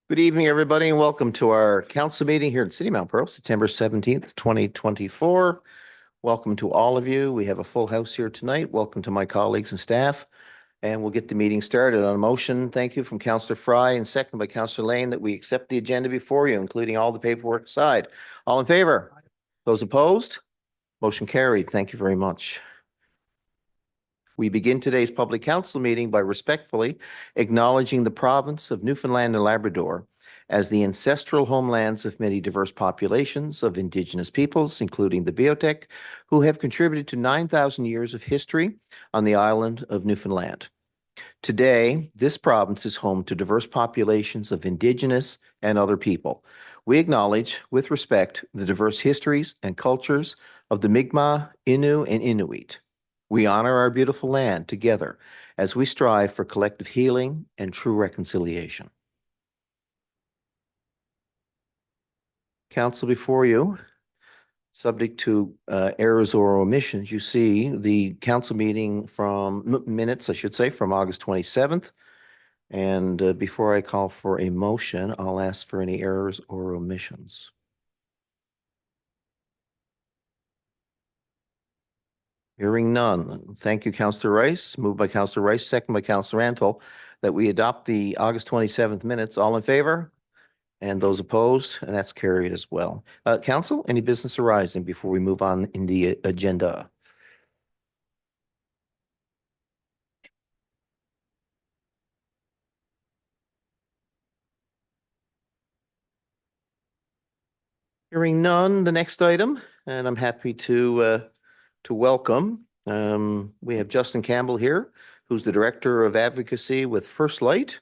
Good evening, everybody, and welcome to our council meeting here at City of Mount Pearl, September 17th, 2024. Welcome to all of you. We have a full house here tonight. Welcome to my colleagues and staff. And we'll get the meeting started on a motion. Thank you from Councillor Fry and second by Councillor Lane that we accept the agenda before you, including all the paperwork aside. All in favor? Those opposed? Motion carried. Thank you very much. We begin today's public council meeting by respectfully acknowledging the province of Newfoundland and Labrador as the ancestral homelands of many diverse populations of Indigenous peoples, including the Beothuk, who have contributed to 9,000 years of history on the island of Newfoundland. Today, this province is home to diverse populations of Indigenous and other people. We acknowledge, with respect, the diverse histories and cultures of the Mi'kmaq, Innu, and Inuit. We honor our beautiful land together as we strive for collective healing and true reconciliation. Council, before you, subject to errors or omissions, you see the council meeting from minutes, I should say, from August 27th. And before I call for a motion, I'll ask for any errors or omissions. Hearing none. Thank you, Councillor Rice. Moved by Councillor Rice, second by Councillor Antle, that we adopt the August 27th minutes. All in favor? And those opposed? And that's carried as well. Council, any business arising before we move on in the agenda? Hearing none, the next item, and I'm happy to welcome. We have Justin Campbell here, who's the Director of Advocacy with First Light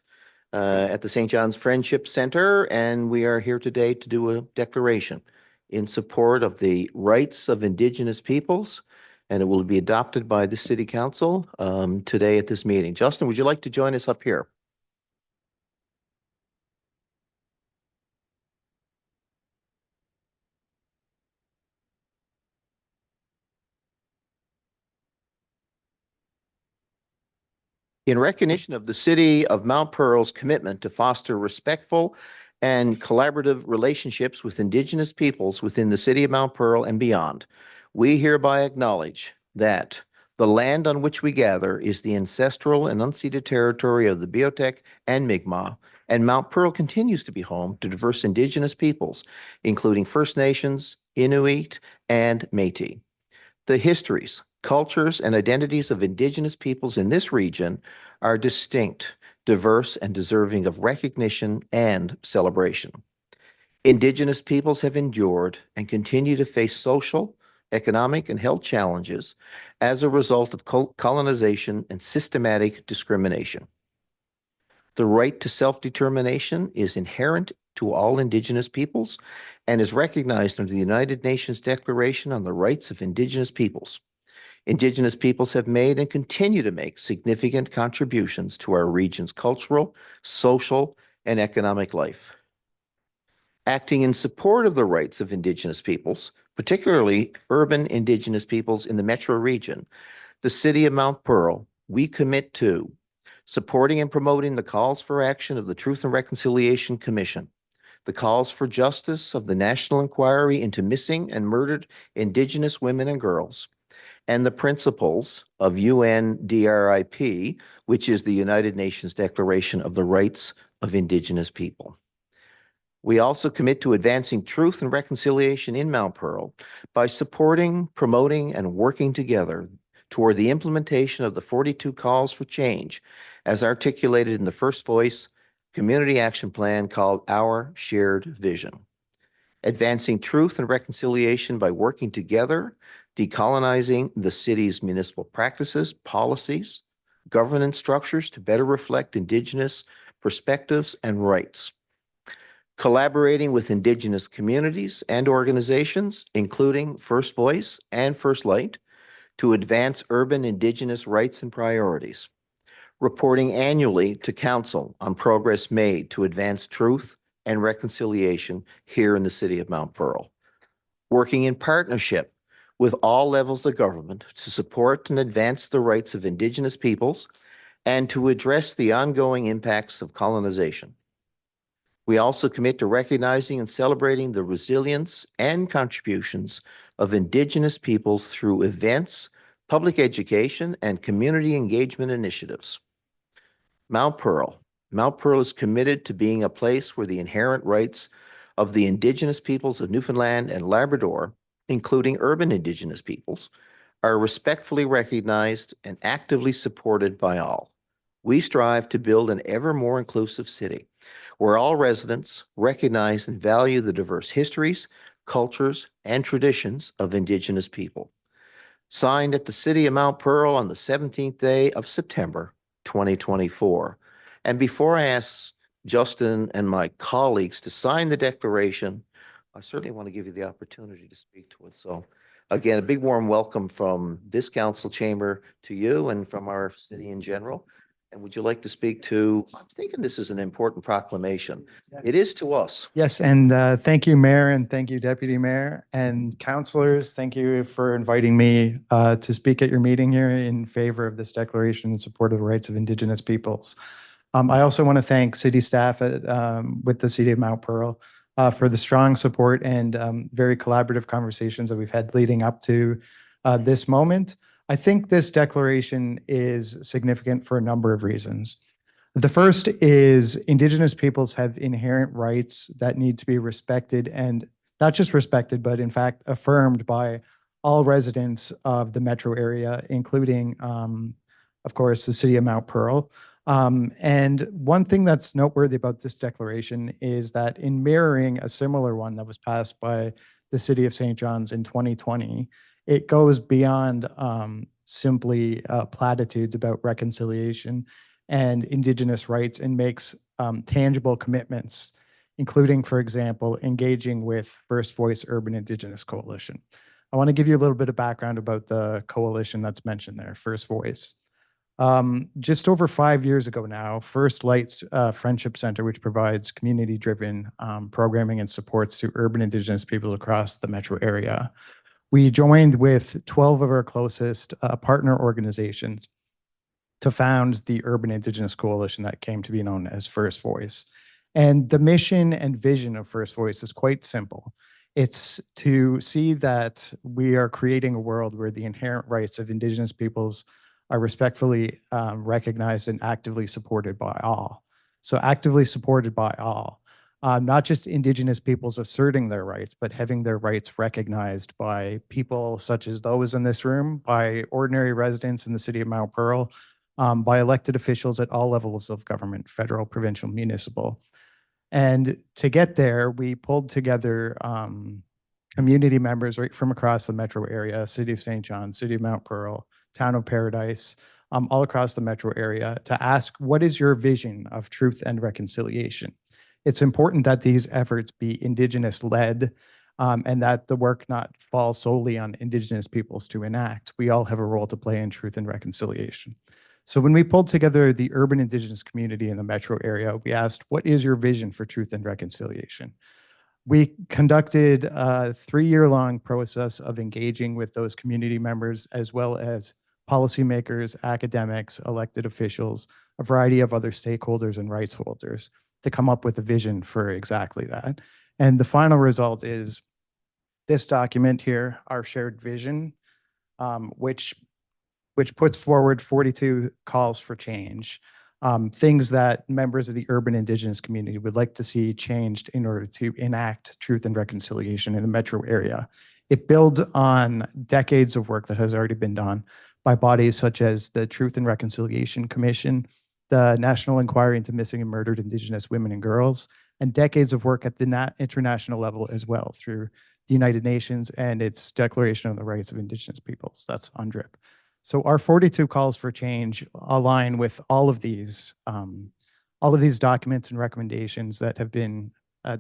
at the St. John's Friendship Center, and we are here today to do a declaration in support of the rights of Indigenous peoples, and it will be adopted by the City Council today at this meeting. Justin, would you like to join us up here? In recognition of the City of Mount Pearl's commitment to foster respectful and collaborative relationships with Indigenous peoples within the City of Mount Pearl and beyond, we hereby acknowledge that the land on which we gather is the ancestral and unceded territory of the Beothuk and Mi'kmaq, and Mount Pearl continues to be home to diverse Indigenous peoples, including First Nations, Inuit, and Métis. The histories, cultures, and identities of Indigenous peoples in this region are distinct, diverse, and deserving of recognition and celebration. Indigenous peoples have endured and continue to face social, economic, and health challenges as a result of colonization and systematic discrimination. The right to self-determination is inherent to all Indigenous peoples and is recognized under the United Nations Declaration on the Rights of Indigenous Peoples. Indigenous peoples have made and continue to make significant contributions to our region's cultural, social, and economic life. Acting in support of the rights of Indigenous peoples, particularly urban Indigenous peoples in the metro region, the City of Mount Pearl, we commit to supporting and promoting the calls for action of the Truth and Reconciliation Commission, the calls for justice of the National Inquiry into Missing and Murdered Indigenous Women and Girls, and the principles of UNDRIP, which is the United Nations Declaration of the Rights of Indigenous People. We also commit to advancing truth and reconciliation in Mount Pearl by supporting, promoting, and working together toward the implementation of the 42 calls for change as articulated in the First Voice Community Action Plan called Our Shared Vision. Advancing truth and reconciliation by working together, decolonizing the city's municipal practices, policies, governance structures to better reflect Indigenous perspectives and rights. Collaborating with Indigenous communities and organizations, including First Voice and First Light, to advance urban Indigenous rights and priorities. Reporting annually to Council on progress made to advance truth and reconciliation here in the City of Mount Pearl. Working in partnership with all levels of government to support and advance the rights of Indigenous peoples and to address the ongoing impacts of colonization. We also commit to recognizing and celebrating the resilience and contributions of Indigenous peoples through events, public education, and community engagement initiatives. Mount Pearl. Mount Pearl is committed to being a place where the inherent rights of the Indigenous peoples of Newfoundland and Labrador, including urban Indigenous peoples, are respectfully recognized and actively supported by all. We strive to build an ever more inclusive city where all residents recognize and value the diverse histories, cultures, and traditions of Indigenous people. Signed at the City of Mount Pearl on the 17th day of September, 2024. And before I ask Justin and my colleagues to sign the declaration, I certainly want to give you the opportunity to speak to it. So again, a big warm welcome from this council chamber to you and from our city in general. And would you like to speak to, I'm thinking this is an important proclamation. It is to us. Yes, and thank you, Mayor, and thank you, Deputy Mayor, and councillors. Thank you for inviting me to speak at your meeting here in favor of this declaration in support of the rights of Indigenous peoples. I also want to thank city staff with the City of Mount Pearl for the strong support and very collaborative conversations that we've had leading up to this moment. I think this declaration is significant for a number of reasons. The first is Indigenous peoples have inherent rights that need to be respected, and not just respected, but in fact affirmed by all residents of the metro area, including, of course, the City of Mount Pearl. And one thing that's noteworthy about this declaration is that in mirroring a similar one that was passed by the City of St. John's in 2020, it goes beyond simply platitudes about reconciliation and Indigenous rights and makes tangible commitments, including, for example, engaging with First Voice Urban Indigenous Coalition. I want to give you a little bit of background about the coalition that's mentioned there, First Voice. Just over 5 years ago now, First Light's Friendship Center, which provides community-driven programming and supports to urban Indigenous people across the metro area, we joined with 12 of our closest partner organizations to found the Urban Indigenous Coalition that came to be known as First Voice. And the mission and vision of First Voice is quite simple. It's to see that we are creating a world where the inherent rights of Indigenous peoples are respectfully recognized and actively supported by all. So actively supported by all. Not just Indigenous peoples asserting their rights, but having their rights recognized by people such as those in this room, by ordinary residents in the City of Mount Pearl, by elected officials at all levels of government, federal, provincial, municipal. And to get there, we pulled together community members right from across the metro area, City of St. John, City of Mount Pearl, Town of Paradise, all across the metro area to ask, what is your vision of truth and reconciliation? It's important that these efforts be Indigenous-led and that the work not fall solely on Indigenous peoples to enact. We all have a role to play in truth and reconciliation. So when we pulled together the urban Indigenous community in the metro area, we asked, what is your vision for truth and reconciliation? We conducted a 3-year-long process of engaging with those community members, as well as policymakers, academics, elected officials, a variety of other stakeholders and rights holders to come up with a vision for exactly that. And the final result is this document here, our shared vision, which puts forward 42 calls for change, things that members of the urban Indigenous community would like to see changed in order to enact truth and reconciliation in the metro area. It builds on decades of work that has already been done by bodies such as the Truth and Reconciliation Commission, the National Inquiry into Missing and Murdered Indigenous Women and Girls, and decades of work at the international level as well through the United Nations and its Declaration on the Rights of Indigenous Peoples. That's UNDRIP. So our 42 calls for change align with all of these documents and recommendations that have been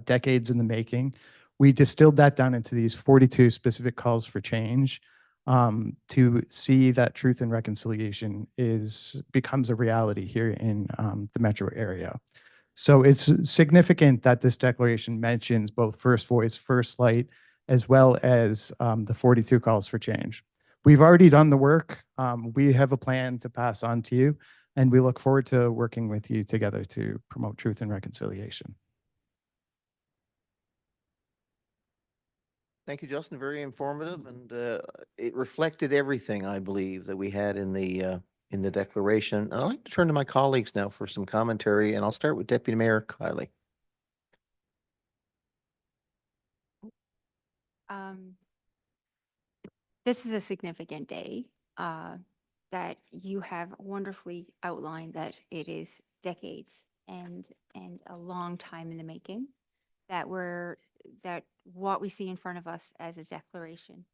decades in the making. We distilled that down into these 42 specific calls for change to see that truth and reconciliation becomes a reality here in the metro area. So it's significant that this declaration mentions both First Voice, First Light, as well as the 42 calls for change. We've already done the work. We have a plan to pass on to you, and we look forward to working with you together to promote truth and reconciliation. Thank you, Justin. Very informative, and it reflected everything, I believe, that we had in the declaration. And I'd like to turn to my colleagues now for some commentary, and I'll start with Deputy Mayor Kiley. Um, this is a significant day that you have wonderfully outlined that it is decades and a long time in the making that what we see in front of us as a declaration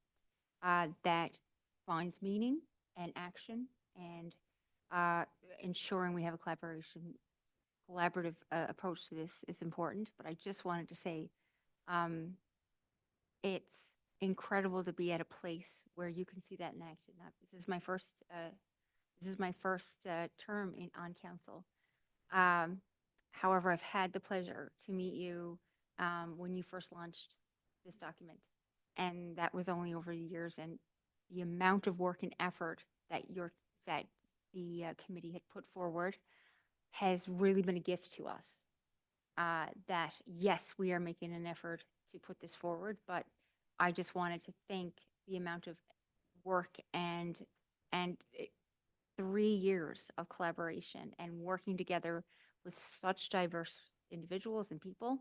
that finds meaning and action and ensuring we have a collaborative approach to this is important. But I just wanted to say it's incredible to be at a place where you can see that in action. This is my first term on council. However, I've had the pleasure to meet you when you first launched this document, and that was only over the years. And the amount of work and effort that the committee had put forward has really been a gift to us. That yes, we are making an effort to put this forward, but I just wanted to thank the amount of work and 3 years of collaboration and working together with such diverse individuals and people.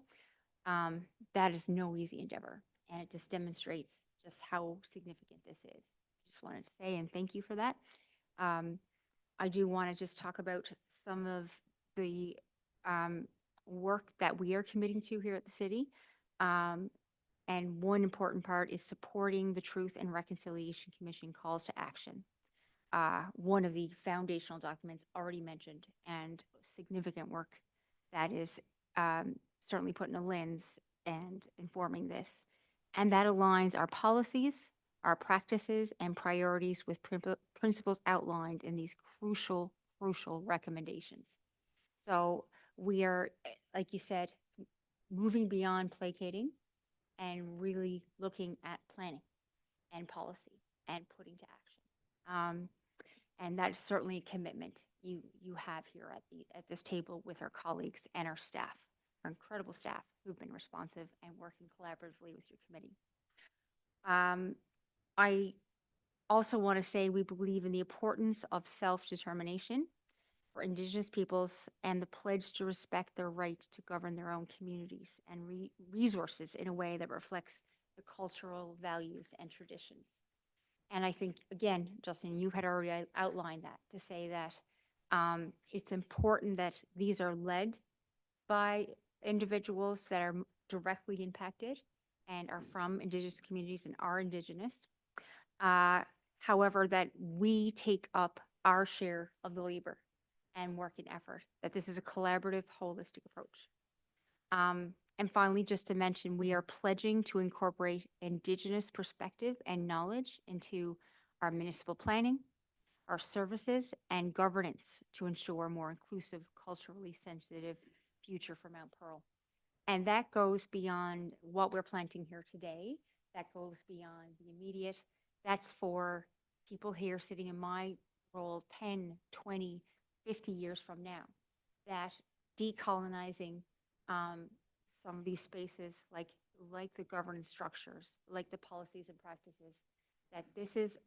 That is no easy endeavor, and it just demonstrates just how significant this is. Just wanted to say and thank you for that. I do want to just talk about some of the work that we are committing to here at the city. And one important part is supporting the Truth and Reconciliation Commission calls to action. One of the foundational documents already mentioned, and significant work that is certainly putting a lens and informing this. And that aligns our policies, our practices, and priorities with principles outlined in these crucial recommendations. So we are, like you said, moving beyond placating and really looking at planning and policy and putting to action. And that's certainly a commitment you have here at this table with our colleagues and our staff, our incredible staff who've been responsive and working collaboratively with your committee. I also want to say we believe in the importance of self-determination for Indigenous peoples and the pledge to respect their right to govern their own communities and resources in a way that reflects the cultural values and traditions. And I think, again, Justin, you had already outlined that to say that it's important that these are led by individuals that are directly impacted and are from Indigenous communities and are Indigenous. However, that we take up our share of the labor and work and effort, that this is a collaborative, holistic approach. And finally, just to mention, we are pledging to incorporate Indigenous perspective and knowledge into our municipal planning, our services, and governance to ensure a more inclusive, culturally sensitive future for Mount Pearl. And that goes beyond what we're planting here today. That goes beyond the immediate. That's for people here sitting in my role 10, 20, 50 years from now, that decolonizing some of these spaces like the governance structures, like the policies and practices, that this is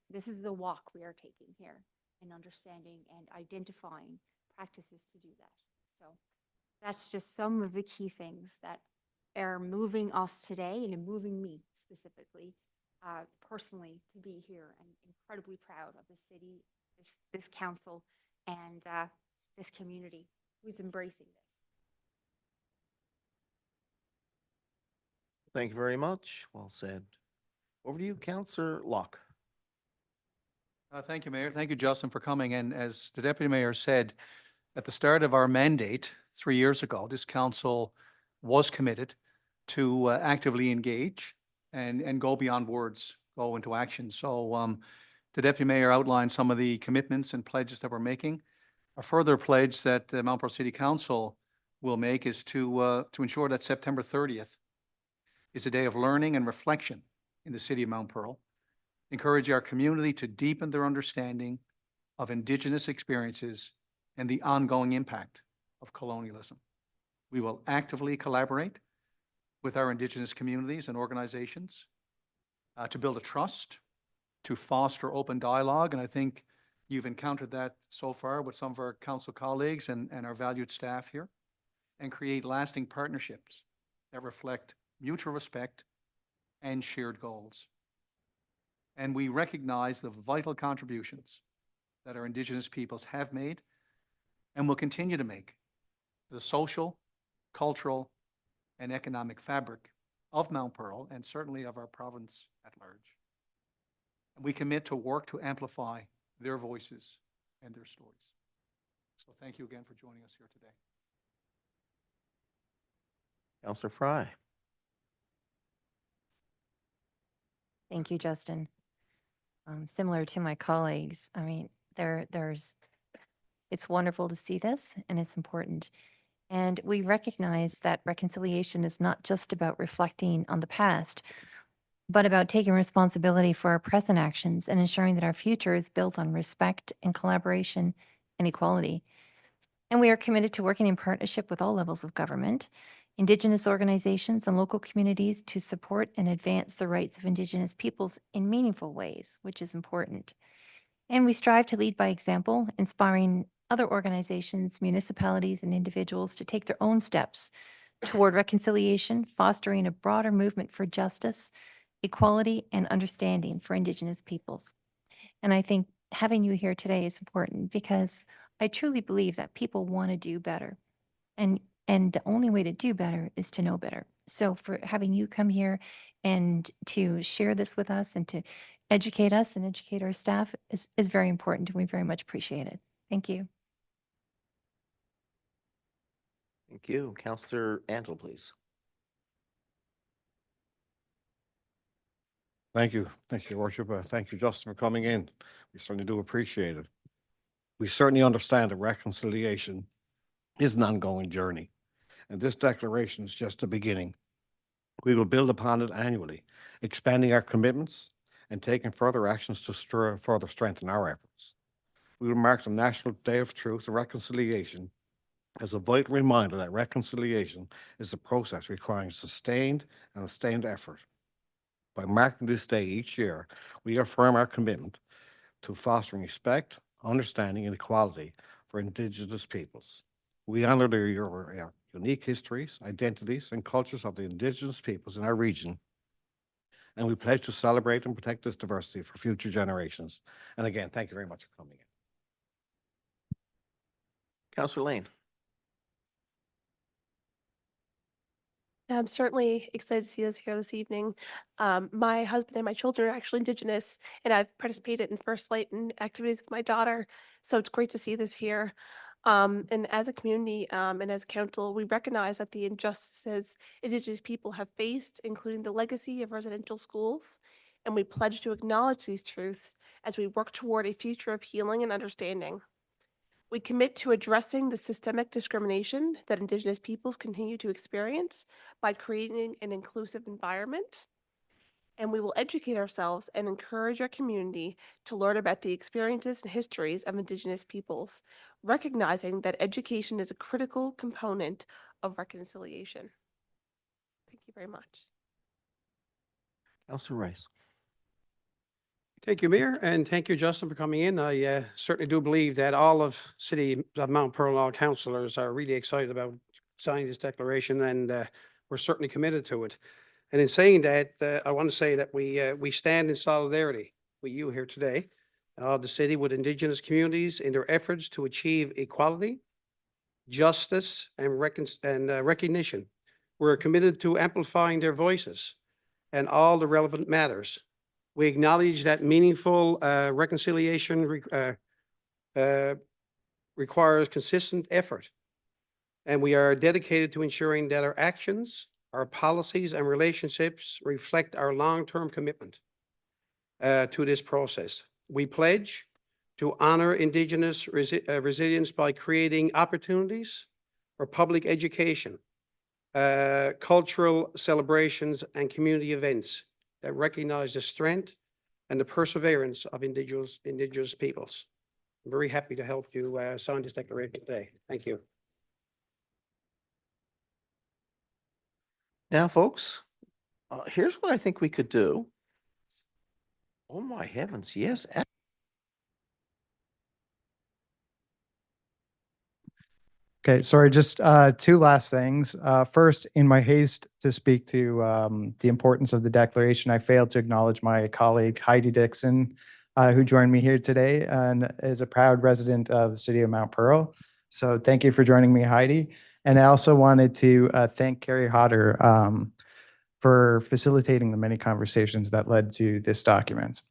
the walk we are taking here in understanding and identifying practices to do that. So that's just some of the key things that are moving us today and moving me specifically, personally, to be here and incredibly proud of the city, this council, and this community who's embracing this. Thank you very much. Well said. Over to you, Councillor Locke. Thank you, Mayor. Thank you, Justin, for coming. And as the Deputy Mayor said, at the start of our mandate 3 years ago, this council was committed to actively engage and go beyond words, go into action. So the Deputy Mayor outlined some of the commitments and pledges that we're making. A further pledge that the Mount Pearl City Council will make is to ensure that September 30th is a day of learning and reflection in the city of Mount Pearl. Encourage our community to deepen their understanding of Indigenous experiences and the ongoing impact of colonialism. We will actively collaborate with our Indigenous communities and organizations to build a trust, to foster open dialogue. And I think you've encountered that so far with some of our council colleagues and our valued staff here, and create lasting partnerships that reflect mutual respect and shared goals. And we recognize the vital contributions that our Indigenous peoples have made and will continue to make to the social, cultural, and economic fabric of Mount Pearl and certainly of our province at large. And we commit to work to amplify their voices and their stories. So thank you again for joining us here today. Councillor Fry. Thank you, Justin. Similar to my colleagues, I mean, it's wonderful to see this and it's important. And we recognize that reconciliation is not just about reflecting on the past, but about taking responsibility for our present actions and ensuring that our future is built on respect and collaboration and equality. And we are committed to working in partnership with all levels of government, Indigenous organizations, and local communities to support and advance the rights of Indigenous peoples in meaningful ways, which is important. And we strive to lead by example, inspiring other organizations, municipalities, and individuals to take their own steps toward reconciliation, fostering a broader movement for justice, equality, and understanding for Indigenous peoples. And I think having you here today is important because I truly believe that people want to do better. And the only way to do better is to know better. So for having you come here and to share this with us and to educate us and educate our staff is very important, and we very much appreciate it. Thank you. Thank you. Councillor Antle, please. Thank you. Thank you, Your Worship. Thank you, Justin, for coming in. We certainly do appreciate it. We certainly understand that reconciliation is an ongoing journey, and this declaration is just the beginning. We will build upon it annually, expanding our commitments and taking further actions to further strengthen our efforts. We will mark the National Day of Truth and Reconciliation as a vital reminder that reconciliation is a process requiring sustained effort. By marking this day each year, we affirm our commitment to fostering respect, understanding, and equality for Indigenous peoples. We honor their unique histories, identities, and cultures of the Indigenous peoples in our region, and we pledge to celebrate and protect this diversity for future generations. And again, thank you very much for coming in. Councillor Lane. I'm certainly excited to see us here this evening. My husband and my children are actually Indigenous, and I've participated in First Light and activities with my daughter. So it's great to see this here. And as a community and as a council, we recognize that the injustices Indigenous people have faced, including the legacy of residential schools, and we pledge to acknowledge these truths as we work toward a future of healing and understanding. We commit to addressing the systemic discrimination that Indigenous peoples continue to experience by creating an inclusive environment. And we will educate ourselves and encourage our community to learn about the experiences and histories of Indigenous peoples, recognizing that education is a critical component of reconciliation. Thank you very much. Councillor Rice. Thank you, Mayor, and thank you, Justin, for coming in. I certainly do believe that all of City of Mount Pearl, all councillors are really excited about signing this declaration, and we're certainly committed to it. And in saying that, I want to say that we stand in solidarity with you here today, the city with Indigenous communities in their efforts to achieve equality, justice, and recognition. We're committed to amplifying their voices and all the relevant matters. We acknowledge that meaningful reconciliation requires consistent effort, and we are dedicated to ensuring that our actions, our policies, and relationships reflect our long-term commitment to this process. We pledge to honor Indigenous resilience by creating opportunities for public education, cultural celebrations, and community events that recognize the strength and the perseverance of Indigenous peoples. I'm very happy to help you sign this declaration today. Thank you. Now, folks, here's what I think we could do. Oh, my heavens, yes. Okay, sorry, just two last things. First, in my haste to speak to the importance of the declaration, I failed to acknowledge my colleague Heidi Dixon, who joined me here today and is a proud resident of the city of Mount Pearl. So thank you for joining me, Heidi. And I also wanted to thank Carrie Hodder for facilitating the many conversations that led to this document.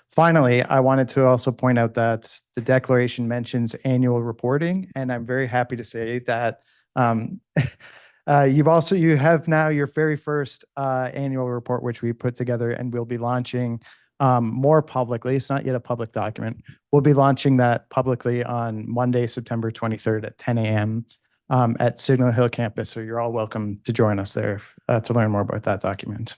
Finally, I wanted to also point out that the declaration mentions annual reporting, and I'm very happy to say that you have now your very first annual report, which we put together, and we'll be launching more publicly. It's not yet a public document. We'll be launching that publicly on Monday, September 23rd at 10 a.m. At Signal Hill campus. So you're all welcome to join us there to learn more about that document.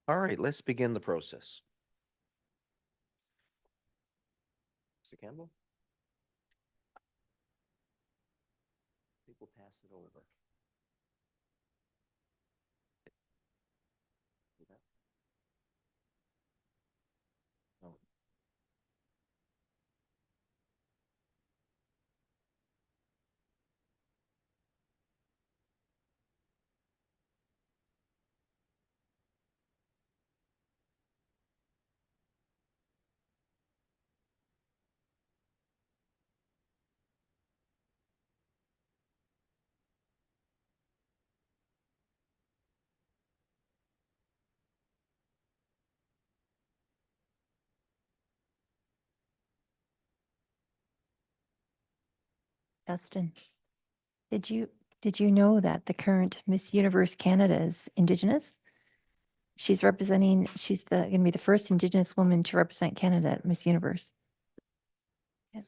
All right, let's begin the process. Mr. Campbell? I think we'll pass it over. Oh. Justin, did you know that the current Miss Universe Canada is Indigenous? She's going to be the first Indigenous woman to represent Canada at Miss Universe. Yeah.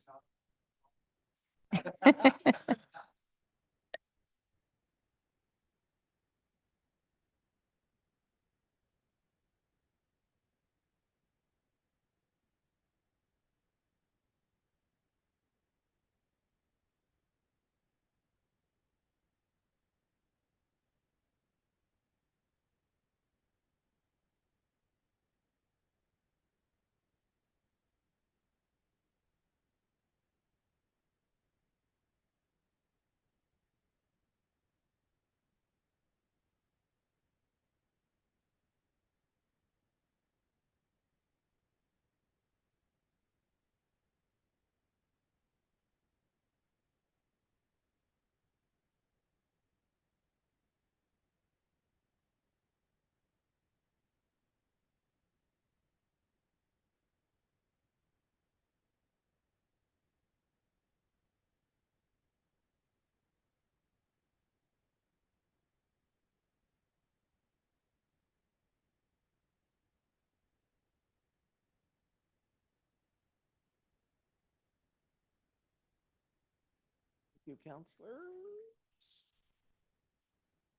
Thank you, Counselor.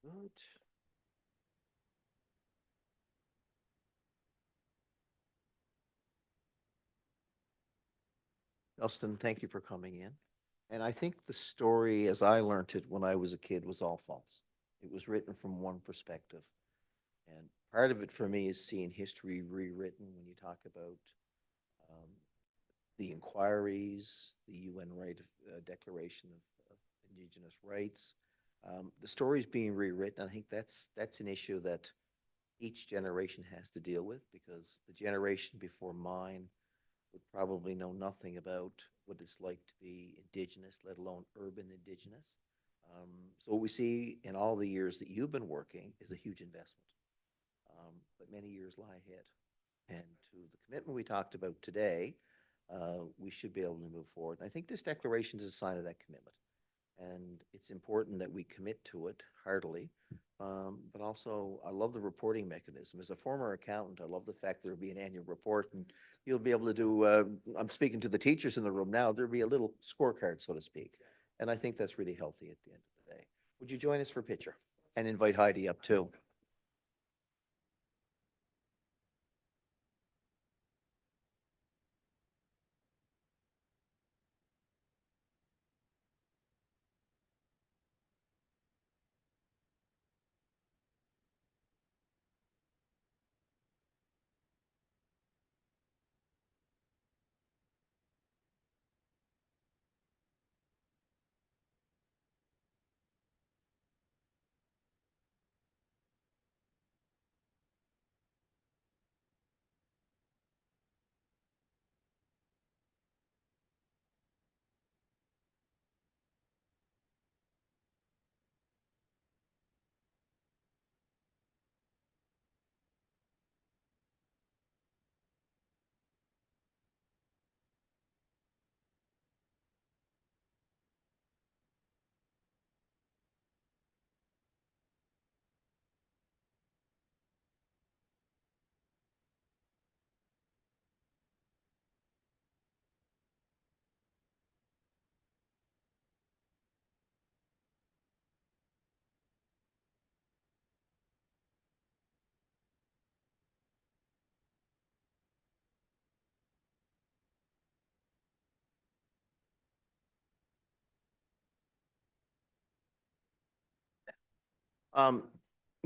Good. Justin, thank you for coming in. And I think the story, as I learned it when I was a kid, was all false. It was written from one perspective. And part of it for me is seeing history rewritten when you talk about um, the inquiries, the UN Declaration of Indigenous Rights. The story is being rewritten. I think that's an issue that each generation has to deal with, because the generation before mine would probably know nothing about what it's like to be Indigenous, let alone urban Indigenous. So what we see in all the years that you've been working is a huge investment, but many years lie ahead. And to the commitment we talked about today, we should be able to move forward. And I think this declaration is a sign of that commitment. And it's important that we commit to it heartily. But also, I love the reporting mechanism. As a former accountant, I love the fact there'll be an annual report, and you'll be able to do, I'm speaking to the teachers in the room now, there'll be a little scorecard, so to speak. And I think that's really healthy at the end of the day. Would you join us for a picture and invite Heidi up too?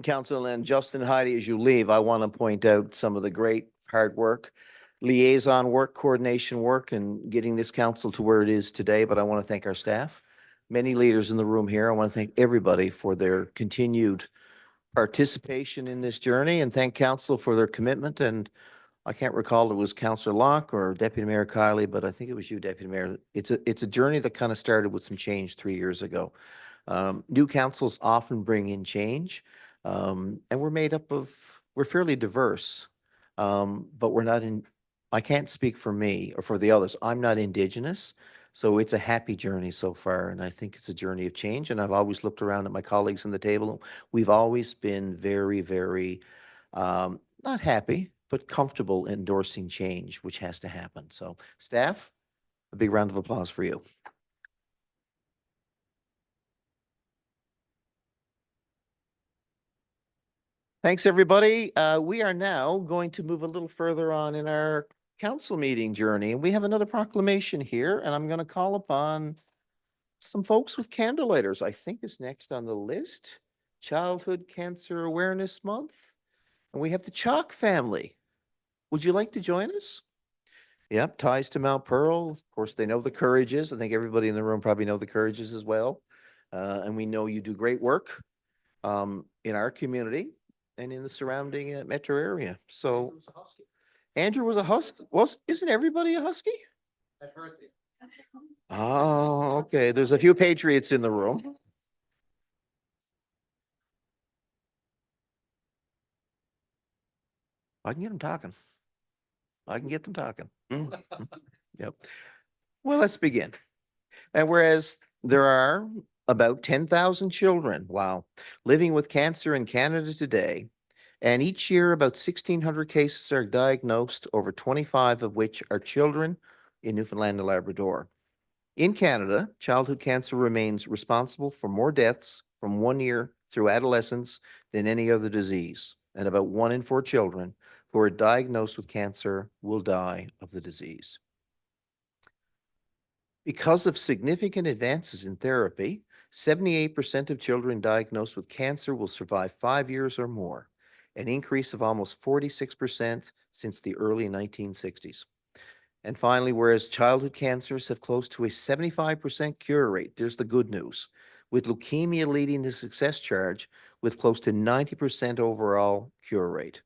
Council and Justin, Heidi, as you leave, I want to point out some of the great hard work, liaison work, coordination work, and getting this council to where it is today. But I want to thank our staff, many leaders in the room here. I want to thank everybody for their continued participation in this journey and thank council for their commitment. And I can't recall it was Councillor Locke or Deputy Mayor Kiley, but I think it was you, Deputy Mayor. It's a journey that kind of started with some change 3 years ago. New councils often bring in change, and we're fairly diverse, but we're not in, I can't speak for me or for the others. I'm not Indigenous, so it's a happy journey so far, and I think it's a journey of change. And I've always looked around at my colleagues on the table. We've always been very, very, not happy, but comfortable endorsing change, which has to happen. So staff, a big round of applause for you. Thanks, everybody. We are now going to move a little further on in our council meeting journey. And we have another proclamation here, and I'm going to call upon some folks with candle lighters. I think is next on the list. Childhood Cancer Awareness Month. And we have the Chalk family. Would you like to join us? Yep, ties to Mount Pearl. Of course, they know the Courages. I think everybody in the room probably know the Courages as well. And we know you do great work in our community and in the surrounding metro area. So Andrew was a Husky. Isn't everybody a Husky? I've heard it. Oh, okay. There's a few Patriots in the room. I can get them talking. I can get them talking. Yep. Well, let's begin. And whereas there are about 10,000 children, wow, living with cancer in Canada today, and each year about 1,600 cases are diagnosed, over 25 of which are children in Newfoundland and Labrador. In Canada, childhood cancer remains responsible for more deaths from 1 year through adolescence than any other disease, and about 1 in 4 children who are diagnosed with cancer will die of the disease. Because of significant advances in therapy, 78% of children diagnosed with cancer will survive 5 years or more, an increase of almost 46% since the early 1960s. And finally, whereas childhood cancers have close to a 75% cure rate, there's the good news, with leukemia leading the success charge with close to 90% overall cure rate.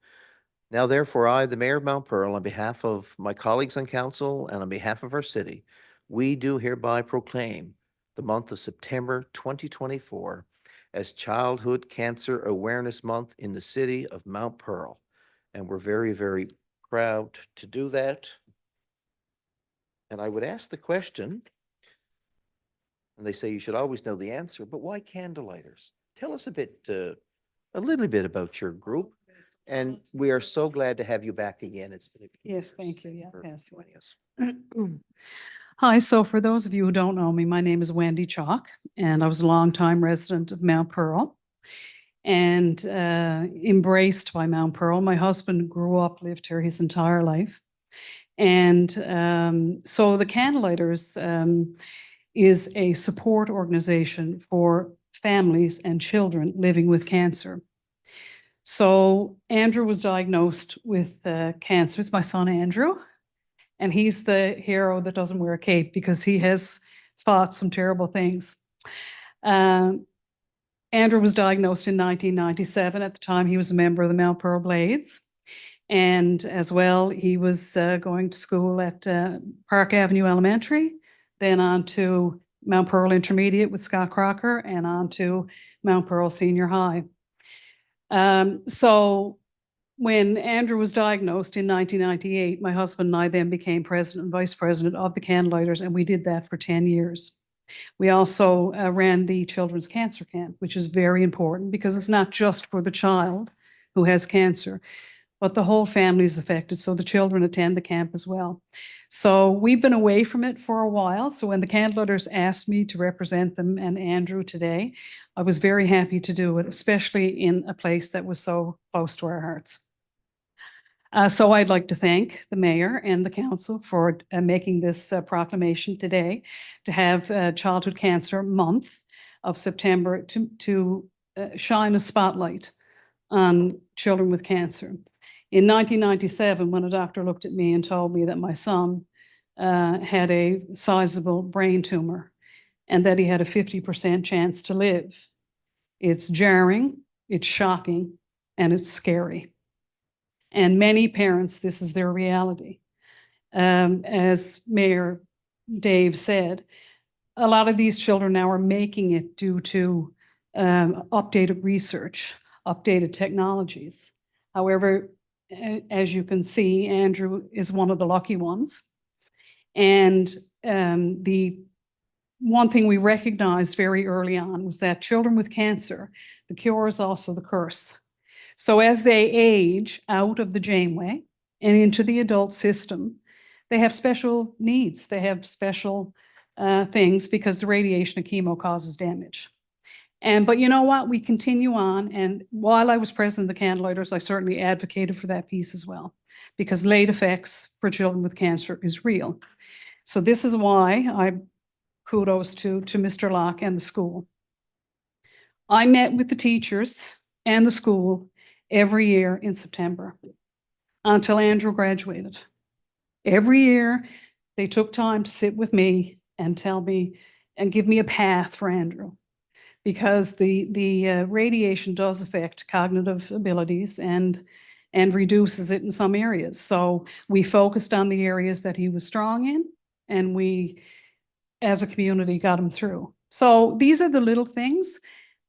Now, therefore, I, the Mayor of Mount Pearl, on behalf of my colleagues on council and on behalf of our city, we do hereby proclaim the month of September 2024 as Childhood Cancer Awareness Month in the city of Mount Pearl. And we're very, very proud to do that. And I would ask the question, and they say you should always know the answer, but why candlelighters? Tell us a little bit about your group. And we are so glad to have you back again. It's been Yes, thank you. Yeah, for yes. joining us. Hi, so for those of you who don't know me, my name is Wendy Chalk, and I was a longtime resident of Mount Pearl and embraced by Mount Pearl. My husband grew up, lived here his entire life. And so the Candlelighters is a support organization for families and children living with cancer. So Andrew was diagnosed with cancer. It's my son, Andrew. And he's the hero that doesn't wear a cape because he has fought some terrible things. Andrew was diagnosed in 1997. At the time, he was a member of the Mount Pearl Blades. And as well, he was going to school at Park Avenue Elementary, then on to Mount Pearl Intermediate with Scott Crocker, and on to Mount Pearl Senior High. So when Andrew was diagnosed in 1998, my husband and I then became president and vice president of the Candlelighters, and we did that for 10 years. We also ran the Children's Cancer Camp, which is very important because it's not just for the child who has cancer, but the whole family is affected. So the children attend the camp as well. So we've been away from it for a while. So when the Candlelighters asked me to represent them and Andrew today, I was very happy to do it, especially in a place that was so close to our hearts. So I'd like to thank the mayor and the council for making this proclamation today to have Childhood Cancer Month of September to shine a spotlight on children with cancer. In 1997, when a doctor looked at me and told me that my son had a sizable brain tumor and that he had a 50% chance to live, it's jarring, it's shocking, and it's scary. And many parents, this is their reality. As Mayor Dave said, a lot of these children now are making it due to updated research, updated technologies. However, as you can see, Andrew is one of the lucky ones. And the one thing we recognized very early on was that children with cancer, the cure is also the curse. So as they age out of the Janeway and into the adult system, they have special needs. They have special things because the radiation and chemo causes damage. But you know what? We continue on. And while I was president of the Candlelighters, I certainly advocated for that piece as well, because late effects for children with cancer is real. So this is why I kudos to Mr. Locke and the school. I met with the teachers and the school every year in September until Andrew graduated. Every year, they took time to sit with me and tell me and give me a path for Andrew, because the radiation does affect cognitive abilities and reduces it in some areas. So we focused on the areas that he was strong in, and we, as a community, got him through. So these are the little things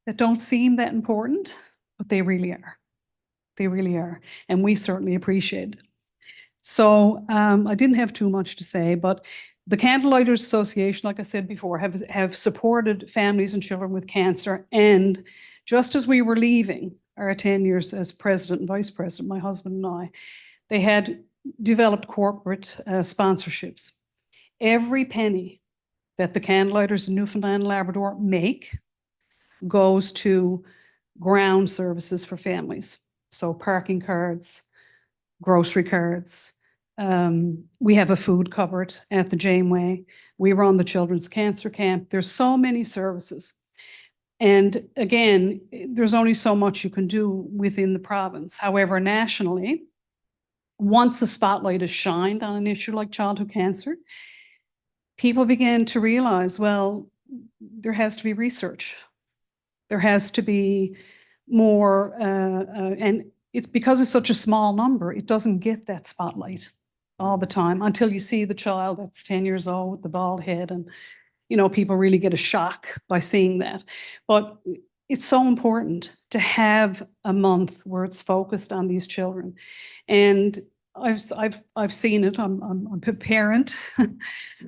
that don't seem that important, but they really are. They really are. And we certainly appreciate it. So I didn't have too much to say, but the Candlelighters Association, like I said before, have supported families and children with cancer. And just as we were leaving our 10 years as president and vice president, my husband and I, they had developed corporate sponsorships. Every penny that the Candlelighters in Newfoundland and Labrador make goes to ground services for families. So parking cards, grocery cards. We have a food cupboard at the Janeway. We run the Children's Cancer Camp. There's so many services. And again, there's only so much you can do within the province. However, nationally, once a spotlight is shined on an issue like childhood cancer, people begin to realize, well, there has to be research. There has to be more, and it's because it's such a small number, it doesn't get that spotlight all the time until you see the child that's 10 years old with the bald head, and people really get a shock by seeing that. But it's so important to have a month where it's focused on these children. And I've seen it. I'm a parent.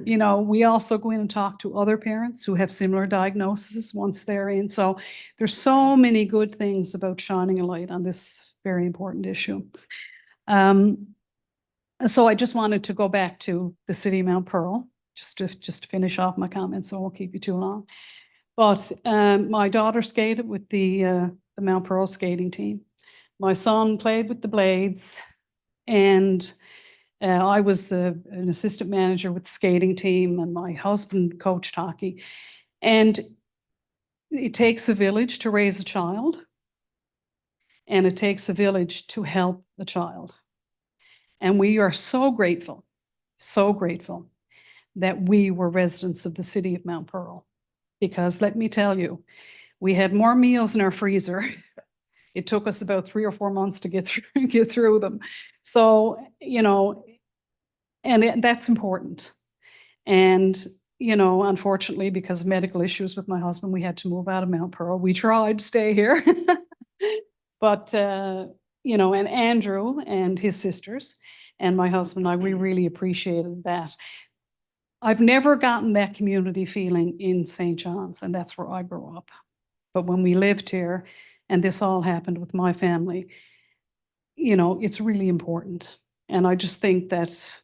We also go in and talk to other parents who have similar diagnoses once they're in. So there's so many good things about shining a light on this very important issue. So I just wanted to go back to the city of Mount Pearl, just to finish off my comments, so I won't keep you too long. But my daughter skated with the Mount Pearl skating team. My son played with the Blades, and I was an assistant manager with the skating team, and my husband coached hockey. And it takes a village to raise a child, and it takes a village to help the child. And we are so grateful that we were residents of the city of Mount Pearl, because let me tell you, we had more meals in our freezer. It took us about 3 or 4 months to get through them. So, and that's important. And, unfortunately, because of medical issues with my husband, we had to move out of Mount Pearl. We tried to stay here, but, and Andrew and his sisters and my husband and I, we really appreciated that. I've never gotten that community feeling in St. John's, and that's where I grew up. But when we lived here, and this all happened with my family, it's really important. And I just think that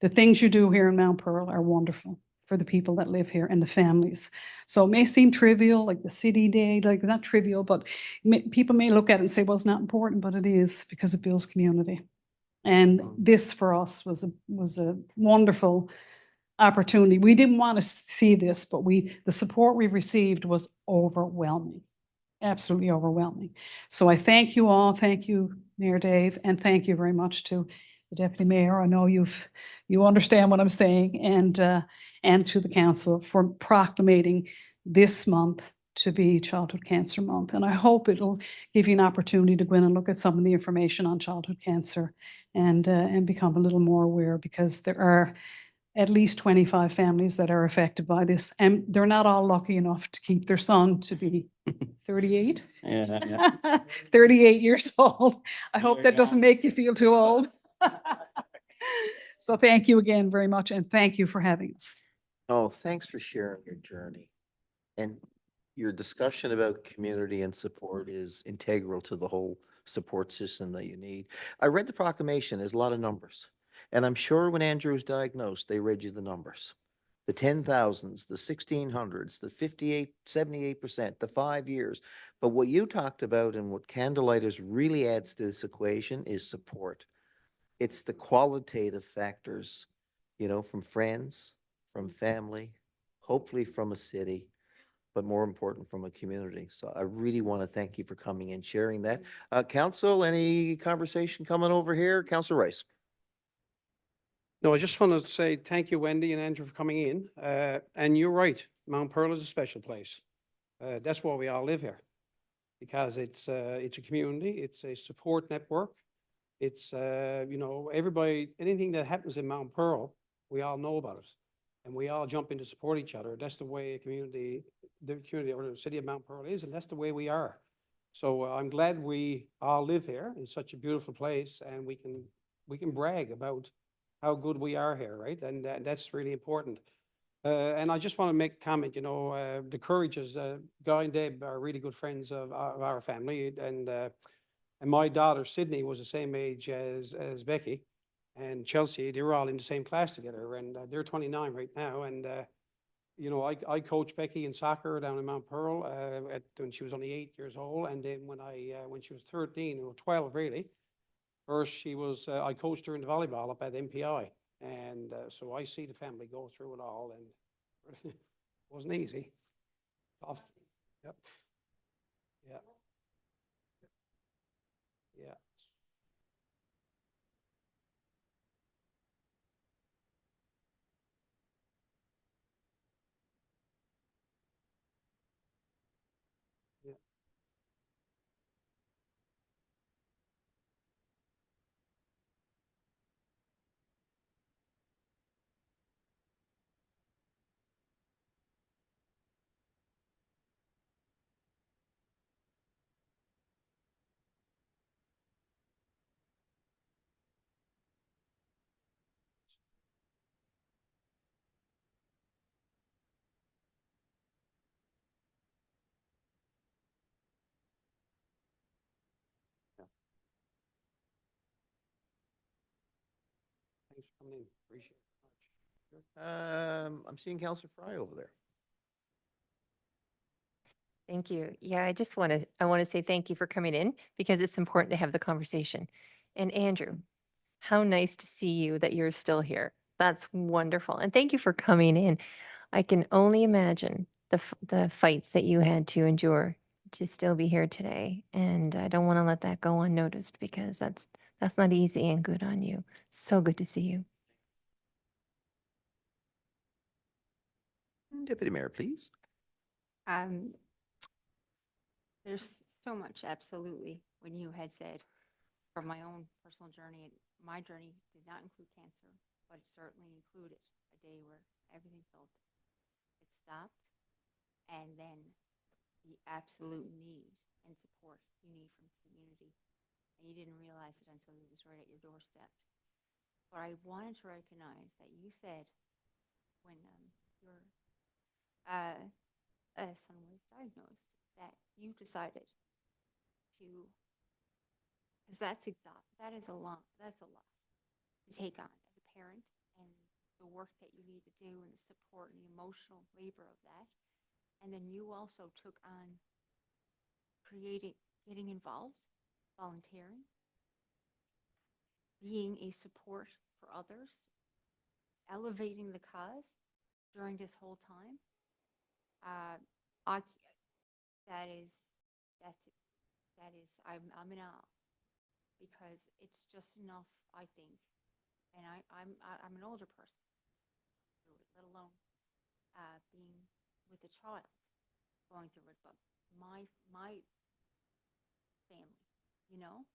the things you do here in Mount Pearl are wonderful for the people that live here and the families. So it may seem trivial, like the city day, like not trivial, but people may look at it and say, well, it's not important, but it is, because it builds community. And this for us was a wonderful opportunity. We didn't want to see this, but the support we received was overwhelming. absolutely overwhelming. So I thank you all. Thank you, Mayor Dave, and thank you very much to the Deputy Mayor. I know you understand what I'm saying, and to the council for proclamating this month to be Childhood Cancer Month. And I hope it'll give you an opportunity to go in and look at some of the information on childhood cancer and become a little more aware, because there are at least 25 families that are affected by this, and they're not all lucky enough to keep their son to be 38. 38 years old. I hope that doesn't make you feel too old. So thank you again very much, and thank you for having us. Oh, thanks for sharing your journey. And your discussion about community and support is integral to the whole support system that you need. I read the proclamation, there's a lot of numbers. And I'm sure when Andrew was diagnosed, they read you the numbers. The 10,000s, the 1600s, the 58, 78%, the 5 years. But what you talked about and what Candlelighters really adds to this equation is support. It's the qualitative factors, from friends, from family, hopefully from a city, but more important from a community. So I really want to thank you for coming and sharing that. Council, any conversation coming over here? Council Rice. No, I just wanted to say thank you, Wendy and Andrew, for coming in. And you're right, Mount Pearl is a special place. That's why we all live here, because it's a community, it's a support network. It's, everybody, anything that happens in Mount Pearl, we all know about it. And we all jump in to support each other. That's the way the community or the city of Mount Pearl is, and that's the way we are. So I'm glad we all live here in such a beautiful place, and we can brag about how good we are here, right? And that's really important. And I just want to make a comment, the Courages, Guy and Deb are really good friends of our family, and my daughter Sydney was the same age as Becky and Chelsea. They were all in the same class together, and they're 29 right now. And I coached Becky in soccer down in Mount Pearl when she was only 8 years old, and then when she was 13 or 12 really. First, I coached her in the volleyball up at MPI. And so I see the family go through it all, and it wasn't easy. Tough. Yep. Yeah. Yeah. Yeah. Thanks for coming in. Appreciate it much. I'm seeing Councilor Fry over there. Thank you. Yeah, I want to say thank you for coming in, because it's important to have the conversation. And Andrew, how nice to see you that you're still here. That's wonderful. And thank you for coming in. I can only imagine the fights that you had to endure to still be here today. And I don't want to let that go unnoticed, because that's not easy, and good on you. So good to see you. Deputy Mayor, please. There's so much, absolutely, when you had said from my own personal journey, my journey did not include cancer, but it certainly included a day where everything felt it stopped, and then the absolute need and support you need from the community. And you didn't realize it until it was right at your doorstep. But I wanted to recognize that you said when your son was diagnosed that you decided to, because that is a lot to take on as a parent, and the work that you need to do and the support and the emotional labor of that. And then you also took on getting involved, volunteering, being a support for others, elevating the cause during this whole time. That is that is, I'm in awe because it's just enough, I think. And I'm an older person, let alone, being with a child going through it, but my family, you know,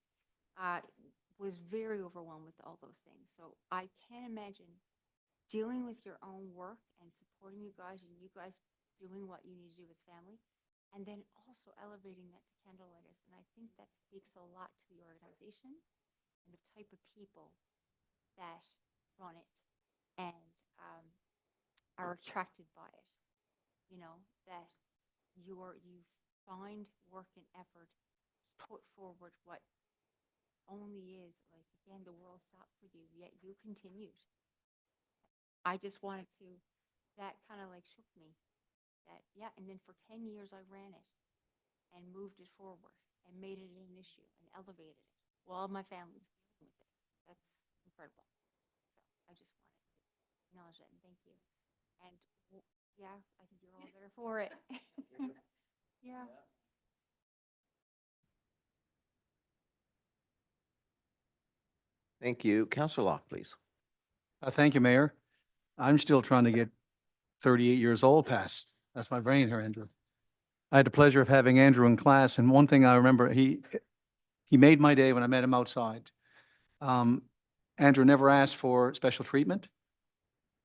was very overwhelmed with all those things. So I can't imagine dealing with your own work and supporting you guys and you guys doing what you need to do as family, and then also elevating that to candlelighters. And I think that speaks a lot to the organization and the type of people that run it and are attracted by it. You know, that you find work and effort to put forward what only is, like, again, the world stopped for you, yet you continued. I just wanted to, that kind of like shook me, that, yeah, and then for 10 years I ran it and moved it forward and made it an issue and elevated it while my family was dealing with it. That's incredible. So I just wanted to acknowledge that and thank you. And yeah, I think you're all better for it. Yeah. Thank you. Counselor Locke, please. Thank you, Mayor. I'm still trying to get 38 years old past. That's my brain here, Andrew. I had the pleasure of having Andrew in class, and one thing I remember, he made my day when I met him outside. Andrew never asked for special treatment.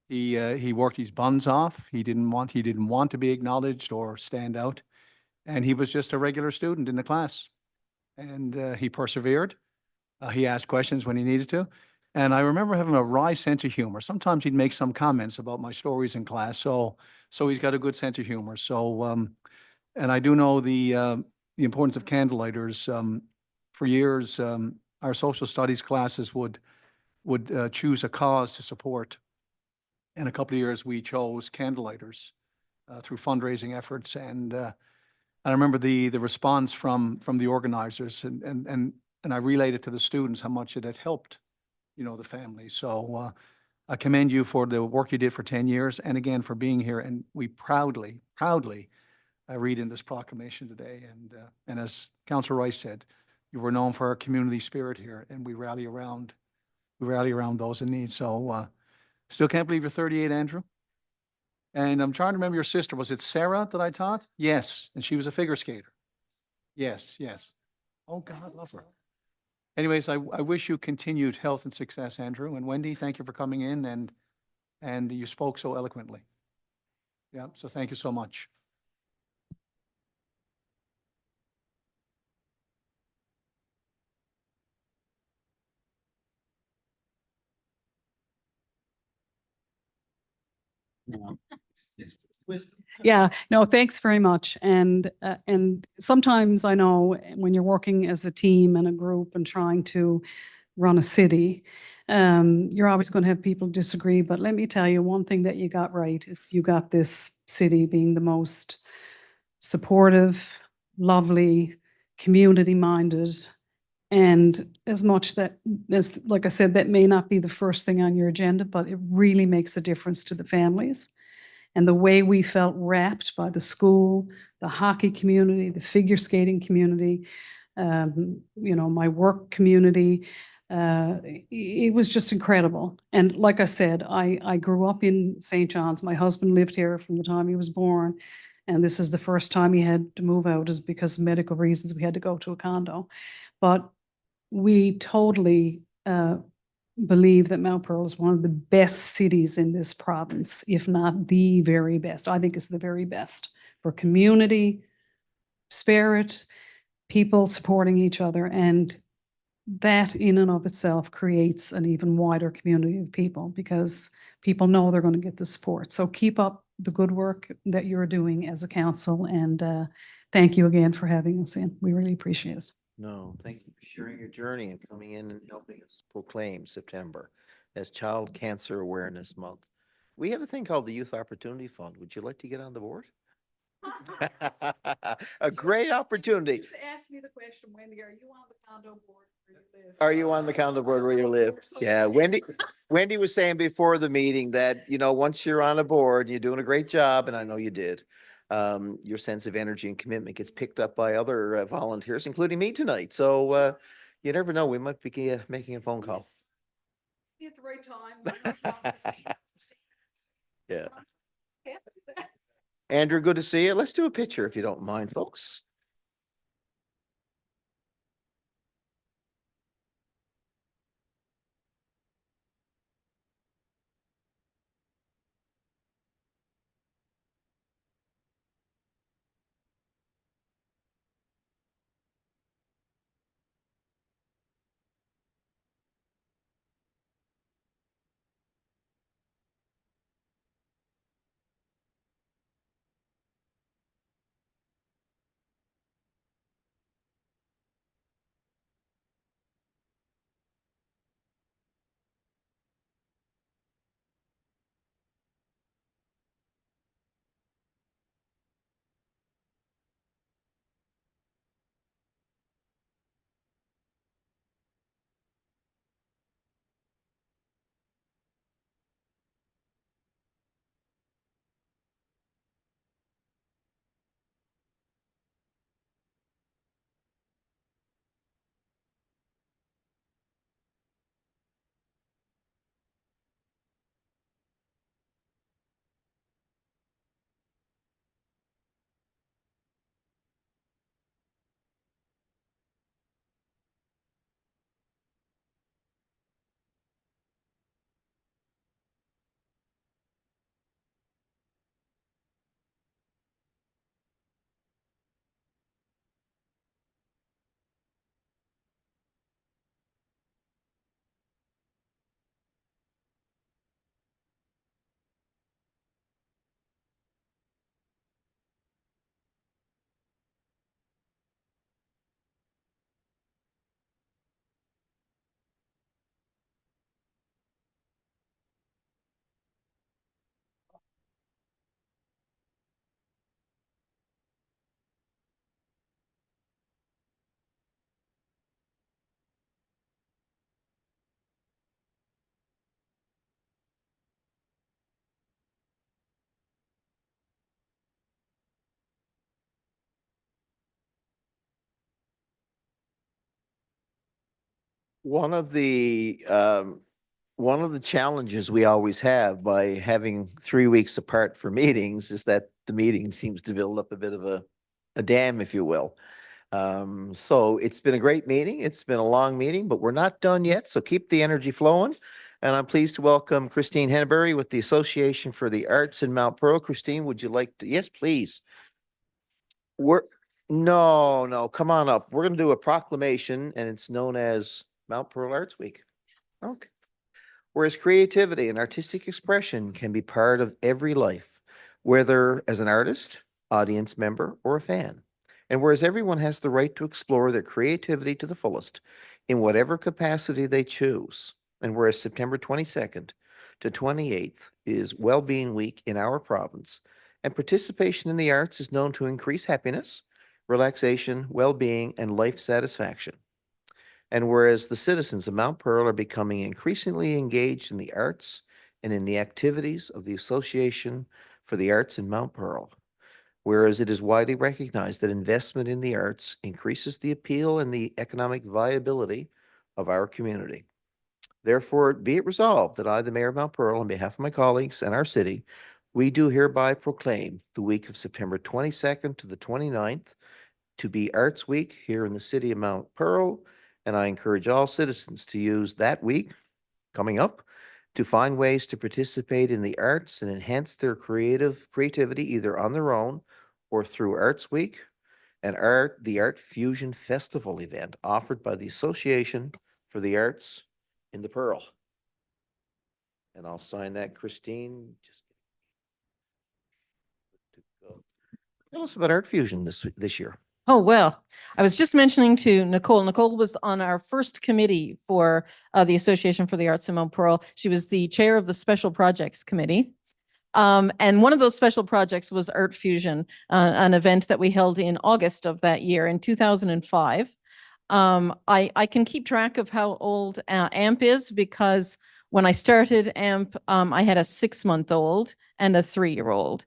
He worked his buns off. He didn't want to be acknowledged or stand out. And he was just a regular student in the class. And he persevered. He asked questions when he needed to. And I remember having a wry sense of humor. Sometimes he'd make some comments about my stories in class. So he's got a good sense of humor. So, and I do know the importance of candlelighters. For years, our social studies classes would choose a cause to support. In a couple of years, we chose candlelighters through fundraising efforts. And I remember the response from the organizers, and I relayed it to the students how much it had helped, you know, the family. So I commend you for the work you did for 10 years, and again for being here. And we proudly read in this proclamation today. And as Councillor Rice said, you were known for our community spirit here, and we rally around those in need. So still can't believe you're 38, Andrew. And I'm trying to remember your sister. Was it Sarah that I taught? Yes. And she was a figure skater. Yes. Oh, God, love her. Anyways, I wish you continued health and success, Andrew. And Wendy, thank you for coming in, and you spoke so eloquently. Yeah, so thank you so much. Yeah, no, thanks very much. And sometimes I know when you're working as a team and a group and trying to run a city, you're always going to have people disagree. But let me tell you, one thing that you got right is you got this city being the most supportive, lovely, community-minded. And as much as, like I said, that may not be the first thing on your agenda, but it really makes a difference to the families. And the way we felt wrapped by the school, the hockey community, the figure skating community, you know, my work community, it was just incredible. And like I said, I grew up in St. John's. My husband lived here from the time he was born. And this is the first time he had to move out, is because of medical reasons. We had to go to a condo. But we totally believe that Mount Pearl is one of the best cities in this province, if not the very best. I think it's the very best for community, spirit, people supporting each other. And that in and of itself creates an even wider community of people, because people know they're going to get the support. So keep up the good work that you're doing as a council. And thank you again for having us in. We really appreciate it. No, thank you for sharing your journey and coming in and helping us proclaim September as Child Cancer Awareness Month. We have a thing called the Youth Opportunity Fund. Would you like to get on the board? A great opportunity. Just ask me the question, Wendy, are you on the condo board where you live? Are you on the condo board where you live? Yeah, Wendy was saying before the meeting that, you know, once you're on a board, you're doing a great job, and I know you did. your sense of energy and commitment gets picked up by other volunteers, including me tonight. So you never know, we might be making a phone call. Be at the right time. Yeah. Andrew, good to see you. Let's do a picture if you don't mind, folks. One of the challenges we always have by having 3 weeks apart for meetings is that the meeting seems to build up a bit of a dam, if you will. So it's been a great meeting. It's been a long meeting, but we're not done yet. So keep the energy flowing. And I'm pleased to welcome Christine Henneberry with the Association for the Arts in Mount Pearl. Christine, would you like to? Yes, please. No, come on up. We're going to do a proclamation and it's known as Mount Pearl Arts Week. Okay. Whereas creativity and artistic expression can be part of every life, whether as an artist, audience member, or a fan. And whereas everyone has the right to explore their creativity to the fullest in whatever capacity they choose. And whereas September 22nd to 28th is Wellbeing Week in our province, and participation in the arts is known to increase happiness, relaxation, well-being, and life satisfaction. And whereas the citizens of Mount Pearl are becoming increasingly engaged in the arts and in the activities of the Association for the Arts in Mount Pearl, whereas it is widely recognized that investment in the arts increases the appeal and the economic viability of our community. Therefore, be it resolved that I, the Mayor of Mount Pearl, on behalf of my colleagues and our city, we do hereby proclaim the week of September 22nd to the 29th to be Arts Week here in the city of Mount Pearl. And I encourage all citizens to use that week coming up to find ways to participate in the arts and enhance their creativity either on their own or through Arts Week and the Art Fusion Festival event offered by the Association for the Arts in the Pearl. And I'll sign that, Christine. Just to go. Tell us about Art Fusion this year. Oh, well, I was just mentioning to Nicole. Nicole was on our first committee for the Association for the Arts in Mount Pearl. She was the chair of the Special Projects Committee. And one of those special projects was Art Fusion, an event that we held in August of that year in 2005. I can keep track of how old AMP is because when I started AMP, I had a 6-month-old and a 3-year-old.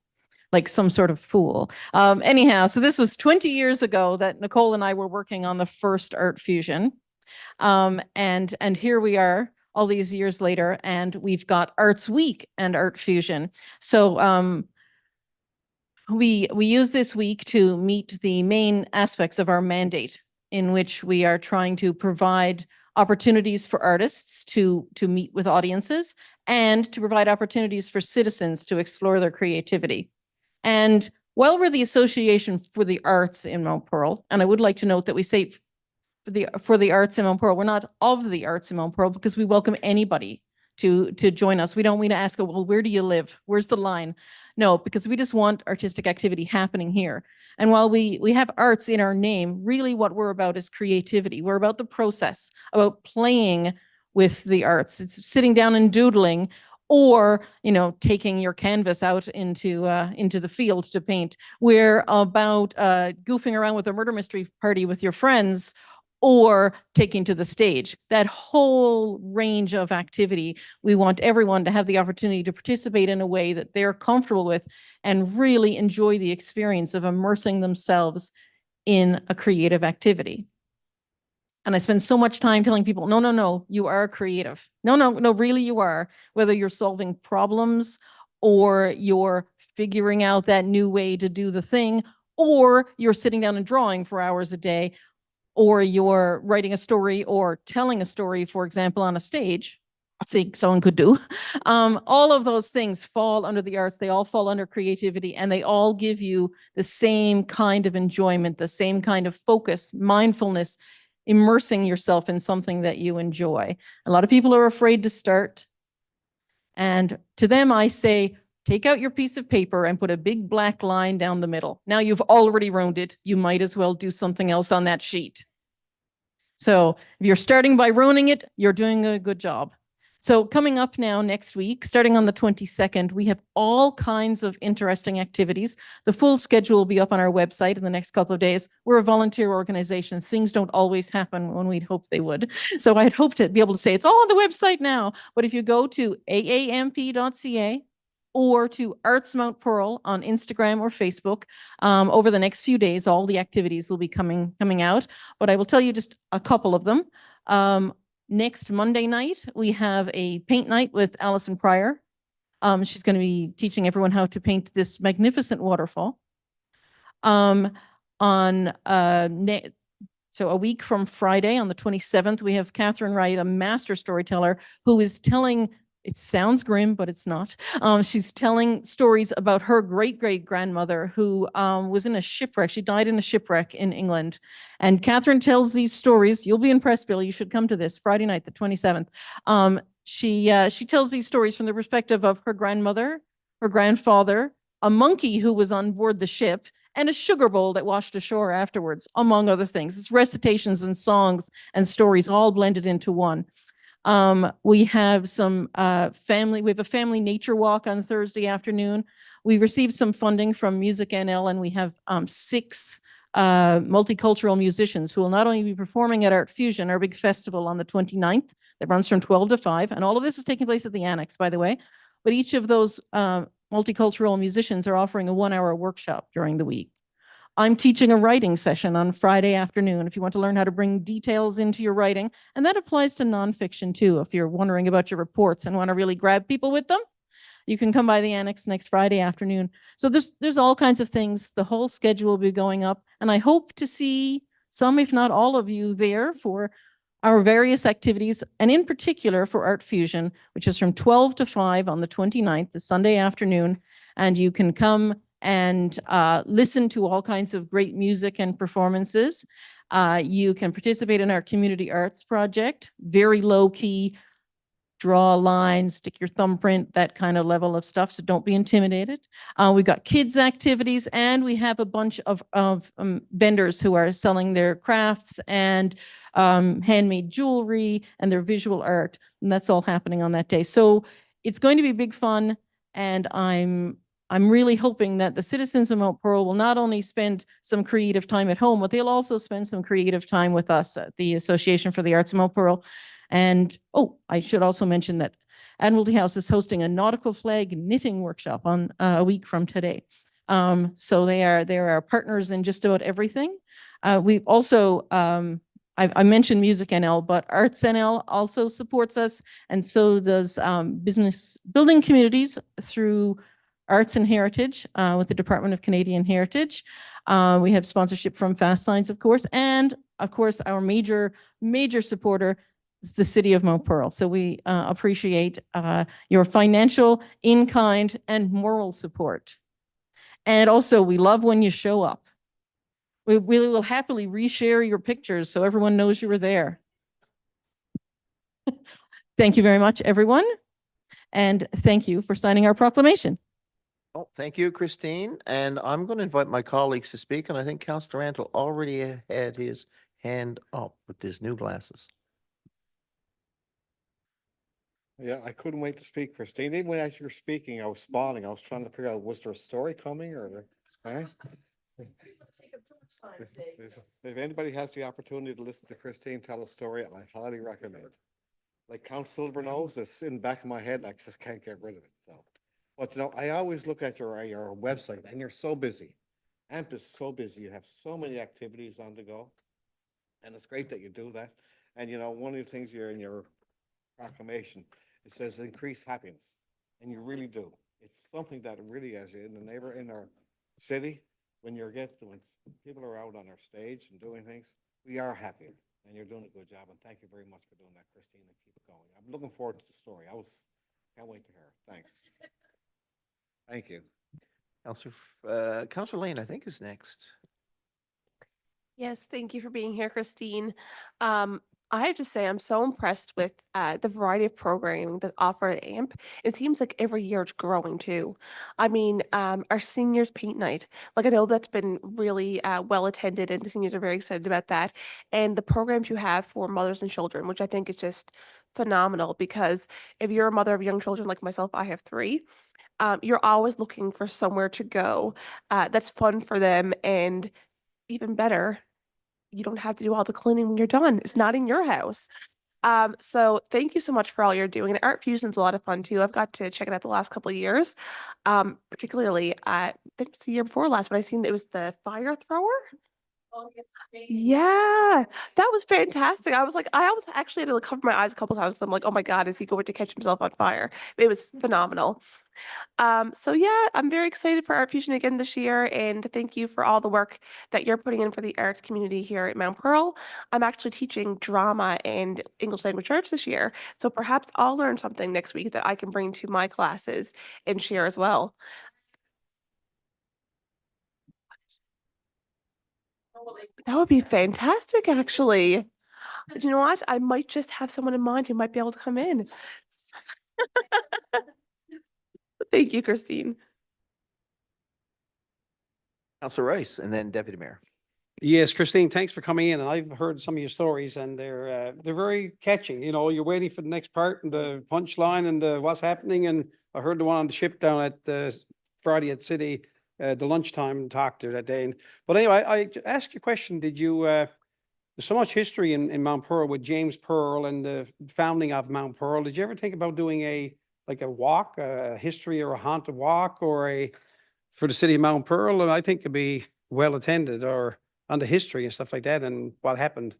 like some sort of fool. Anyhow, so this was 20 years ago that Nicole and I were working on the first Art Fusion. And here we are all these years later, and we've got Arts Week and Art Fusion. So we use this week to meet the main aspects of our mandate, in which we are trying to provide opportunities for artists to meet with audiences and to provide opportunities for citizens to explore their creativity. And while we're the Association for the Arts in Mount Pearl, and I would like to note that we say for the arts in Mount Pearl, we're not of the arts in Mount Pearl, because we welcome anybody to join us. We don't need to ask, well, where do you live? Where's the line? No, because we just want artistic activity happening here. And while we have arts in our name, really what we're about is creativity. We're about the process, about playing with the arts. It's sitting down and doodling, or, taking your canvas out into the field to paint. We're about goofing around with a murder mystery party with your friends, or taking to the stage. That whole range of activity, we want everyone to have the opportunity to participate in a way that they're comfortable with and really enjoy the experience of immersing themselves in a creative activity. And I spend so much time telling people, no, you are creative. No, really you are. Whether you're solving problems, or you're figuring out that new way to do the thing, or you're sitting down and drawing for hours a day, or you're writing a story or telling a story, for example, on a stage, I think someone could do. All of those things fall under the arts. They all fall under creativity, and they all give you the same kind of enjoyment, the same kind of focus, mindfulness, immersing yourself in something that you enjoy. A lot of people are afraid to start. And to them, I say, take out your piece of paper and put a big black line down the middle. Now you've already ruined it. You might as well do something else on that sheet. So if you're starting by ruining it, you're doing a good job. So coming up now next week, starting on the 22nd, we have all kinds of interesting activities. The full schedule will be up on our website in the next couple of days. We're a volunteer organization. Things don't always happen when we'd hope they would. So I'd hope to be able to say it's all on the website now. But if you go to aamp.ca, or to Arts Mount Pearl on Instagram or Facebook, over the next few days, all the activities will be coming out. But I will tell you just a couple of them. Next Monday night, we have a paint night with Alison Pryor. She's going to be teaching everyone how to paint this magnificent waterfall. So a week from Friday, on the 27th, we have Catherine Wright, a master storyteller, who is telling, it sounds grim, but it's not. She's telling stories about her great-great-grandmother who was in a shipwreck. She died in a shipwreck in England. And Catherine tells these stories. You'll be impressed, Bill. You should come to this Friday night, the 27th. She tells these stories from the perspective of her grandmother, her grandfather, a monkey who was on board the ship, and a sugar bowl that washed ashore afterwards, among other things. It's recitations and songs and stories all blended into one. We have some we have a family nature walk on Thursday afternoon. We received some funding from Music NL, and we have 6 multicultural musicians who will not only be performing at Art Fusion, our big festival on the 29th, that runs from 12 to 5. And all of this is taking place at the Annex, by the way. But each of those multicultural musicians are offering a 1-hour workshop during the week. I'm teaching a writing session on Friday afternoon if you want to learn how to bring details into your writing. And that applies to nonfiction too. If you're wondering about your reports and want to really grab people with them, you can come by the Annex next Friday afternoon. So there's all kinds of things. The whole schedule will be going up. And I hope to see some, if not all of you, there for our various activities, and in particular for Art Fusion, which is from 12 to 5 on the 29th, the Sunday afternoon. And you can come and listen to all kinds of great music and performances. You can participate in our community arts project, very low key, draw lines, stick your thumbprint, that kind of level of stuff. So don't be intimidated. We've got kids activities, and we have a bunch of vendors who are selling their crafts and handmade jewelry and their visual art. And that's all happening on that day. So it's going to be big fun. And I'm really hoping that the citizens of Mount Pearl will not only spend some creative time at home, but they'll also spend some creative time with us at the Association for the Arts of Mount Pearl. And, I should also mention that Admiralty House is hosting a nautical flag knitting workshop on a week from today. So they are our partners in just about everything. We've also, I mentioned Music NL, but Arts NL also supports us, and so does Business Building Communities through Arts and Heritage with the Department of Canadian Heritage. We have sponsorship from Fast Signs, of course, and of course, our major supporter is the City of Mount Pearl. So we appreciate your financial, in-kind, and moral support. And also, we love when you show up. We will happily reshare your pictures so everyone knows you were there. Thank you very much, everyone. And thank you for signing our proclamation. Oh, thank you, Christine. And I'm going to invite my colleagues to speak. And I think Councillor Antle already had his hand up with his new glasses. Yeah, I couldn't wait to speak, Christine. Even when as you were speaking, I was spawning. I was trying to figure out, was there a story coming or? Eh? If anybody has the opportunity to listen to Christine tell a story, I highly recommend. Like Council Silver knows, it's in the back of my head, I just can't get rid of it, so. But I always look at your website and you're so busy. AMP is so busy, you have so many activities on the go. And it's great that you do that. And one of the things you're in your proclamation, it says increase happiness. And you really do. It's something that really, as in our city, when people are out on our stage and doing things, we are happier, and you're doing a good job. And thank you very much for doing that, Christine, and keep it going. I'm looking forward to the story. Can't wait to hear it. Thanks. Thank you. Councillor Lane, I think, is next. Yes, thank you for being here, Christine. I have to say, I'm so impressed with the variety of programming that's offered at AMP. It seems like every year it's growing too. I mean, our seniors paint night, like I know that's been really well attended and the seniors are very excited about that. And the programs you have for mothers and children, which I think is just phenomenal because if you're a mother of young children like myself, I have three. You're always looking for somewhere to go that's fun for them, and even better, you don't have to do all the cleaning when you're done. It's not in your house. So thank you so much for all you're doing. And Art Fusion's a lot of fun too. I've got to check it out the last couple of years. Particularly, I think it was the year before last when I seen it was the fire thrower. Oh, yeah, that was fantastic. I was like, I always actually had to cover my eyes a couple times. I'm like, oh my God, is he going to catch himself on fire? It was phenomenal. So yeah, I'm very excited for Art Fusion again this year, and thank you for all the work that you're putting in for the arts community here at Mount Pearl. I'm actually teaching drama and English language arts this year, so perhaps I'll learn something next week that I can bring to my classes and share as well. That would be fantastic, actually. You know what? I might just have someone in mind who might be able to come in. Thank you, Christine. Councillor Rice and then Deputy Mayor. Yes, Christine, thanks for coming in. And I've heard some of your stories and they're very catching. You're waiting for the next part and the punchline and what's happening. And I heard the one on the ship down at the Friday at City, the lunchtime talk there that day. But anyway, I ask you a question. Did you, there's so much history in Mount Pearl with James Pearl and the founding of Mount Pearl. Did you ever think about doing a walk, a history or a haunted walk for the city of Mount Pearl? And I think it'd be well attended or on the history and stuff like that and what happened.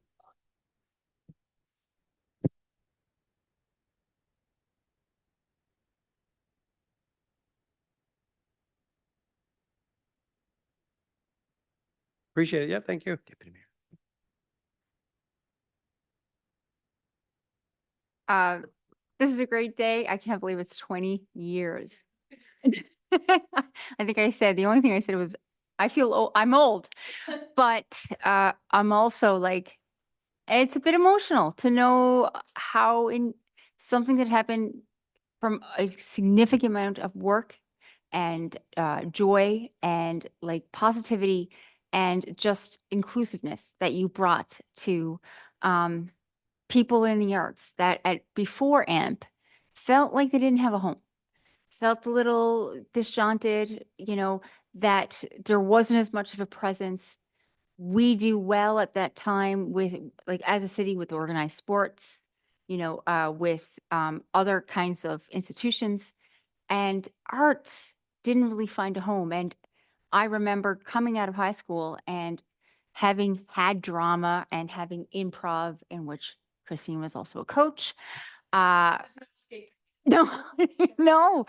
Appreciate it. Yeah, thank you. Deputy Mayor. This is a great day. I can't believe it's 20 years. I think I said, the only thing I said was, I feel old, I'm old, but I'm also like, it's a bit emotional to know how in something that happened from a significant amount of work and joy and like positivity and just inclusiveness that you brought to people in the arts that before AMP felt like they didn't have a home, felt a little disjointed, that there wasn't as much of a presence. We do well at that time with, like, as a city with organized sports, with other kinds of institutions, and arts didn't really find a home. And I remember coming out of high school and having had drama and having improv, in which Christine was also a coach. No, no,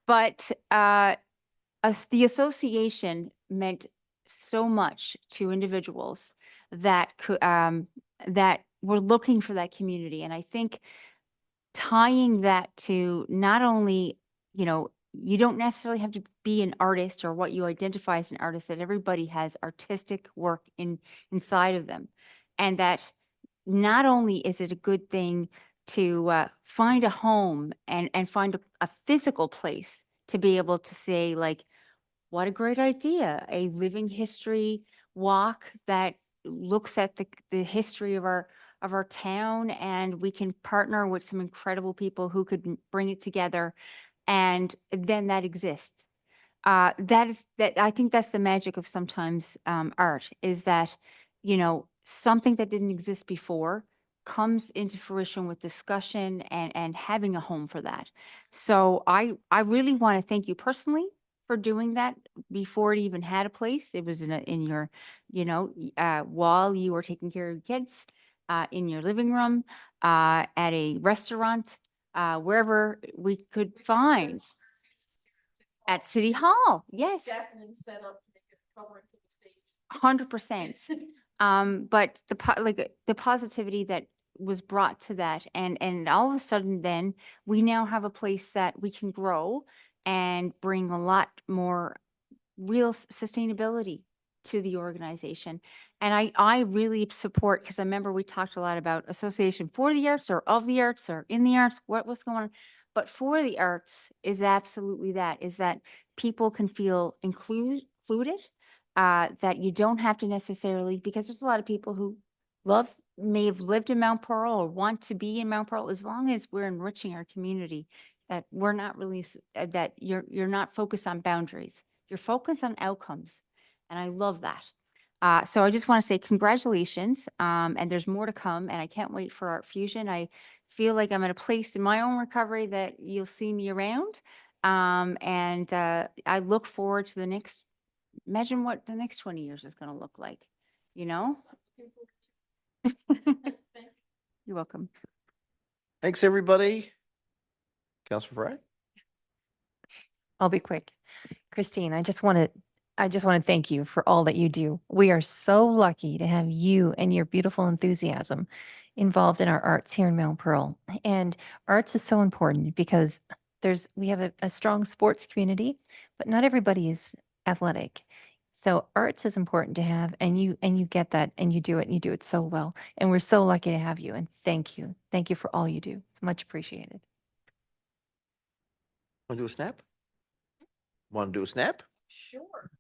but the association meant so much to individuals that that were looking for that community. And I think tying that to not only, you know, you don't necessarily have to be an artist or what you identify as an artist, that everybody has artistic work inside of them. And that not only is it a good thing to find a home and find a physical place to be able to say, like, what a great idea, a living history walk that looks at the history of our town, and we can partner with some incredible people who could bring it together, and then that exists. That I think that's the magic of sometimes art, is that, you know, something that didn't exist before comes into fruition with discussion and having a home for that. So I really want to thank you personally for doing that before it even had a place. It was in your, you know, while you were taking care of your kids, in your living room, at a restaurant, wherever we could find. At City Hall, yes. 100%. But the positivity that was brought to that, and all of a sudden then we now have a place that we can grow and bring a lot more real sustainability to the organization. And I really support, because I remember we talked a lot about association for the arts or of the arts or in the arts, what's going on. But for the arts is absolutely that, is that people can feel included, that you don't have to necessarily, because there's a lot of people who may have lived in Mount Pearl or want to be in Mount Pearl, as long as we're enriching our community, that we're not really, that you're not focused on boundaries. You're focused on outcomes. And I love that. So I just want to say congratulations. And there's more to come. And I can't wait for Art Fusion. I feel like I'm at a place in my own recovery that you'll see me around. And I look forward to the next, imagine what the next 20 years is going to look like, you know? You're welcome. Thanks, everybody. Councilor Fry? I'll be quick. Christine, I just want to thank you for all that you do. We are so lucky to have you and your beautiful enthusiasm involved in our arts here in Mount Pearl. And arts is so important because we have a strong sports community, but not everybody is athletic. So arts is important to have, and you get that, and you do it so well. And we're so lucky to have you. And thank you. Thank you for all you do. It's much appreciated. Want to do a snap? Want to do a snap? Sure.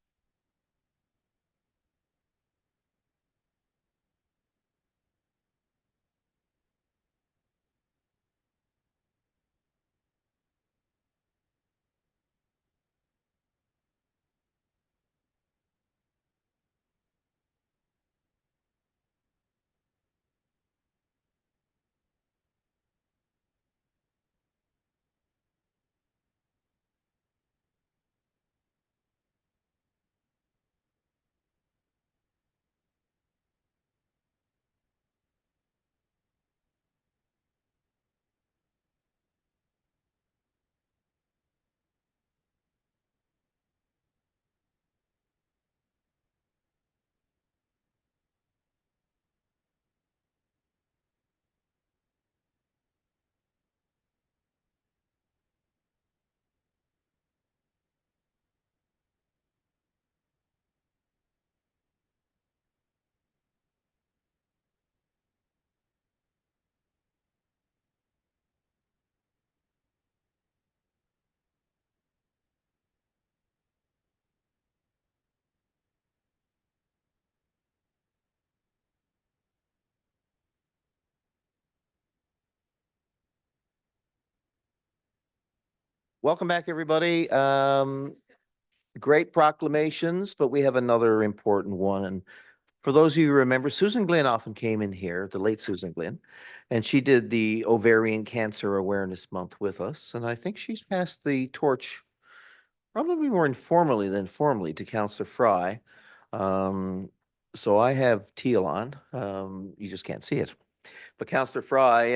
Welcome back, everybody. Great proclamations, but we have another important one. And for those of you who remember, Susan Glynn often came in here, the late Susan Glynn, and she did the Ovarian Cancer Awareness Month with us. And I think she's passed the torch probably more informally than formally to Councillor Fry. So I have teal on. You just can't see it. But Councillor Fry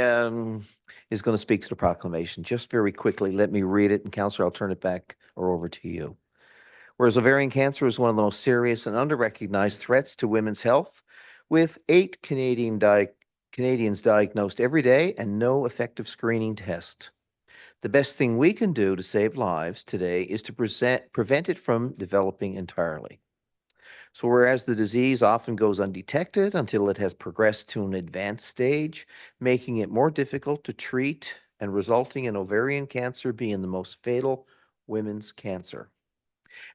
is going to speak to the proclamation. Just very quickly, let me read it, and Councillor, I'll turn it back or over to you. Whereas ovarian cancer is one of the most serious and under-recognized threats to women's health, with 8 Canadians diagnosed every day and no effective screening test. The best thing we can do to save lives today is to prevent it from developing entirely. So whereas the disease often goes undetected until it has progressed to an advanced stage, making it more difficult to treat and resulting in ovarian cancer being the most fatal women's cancer.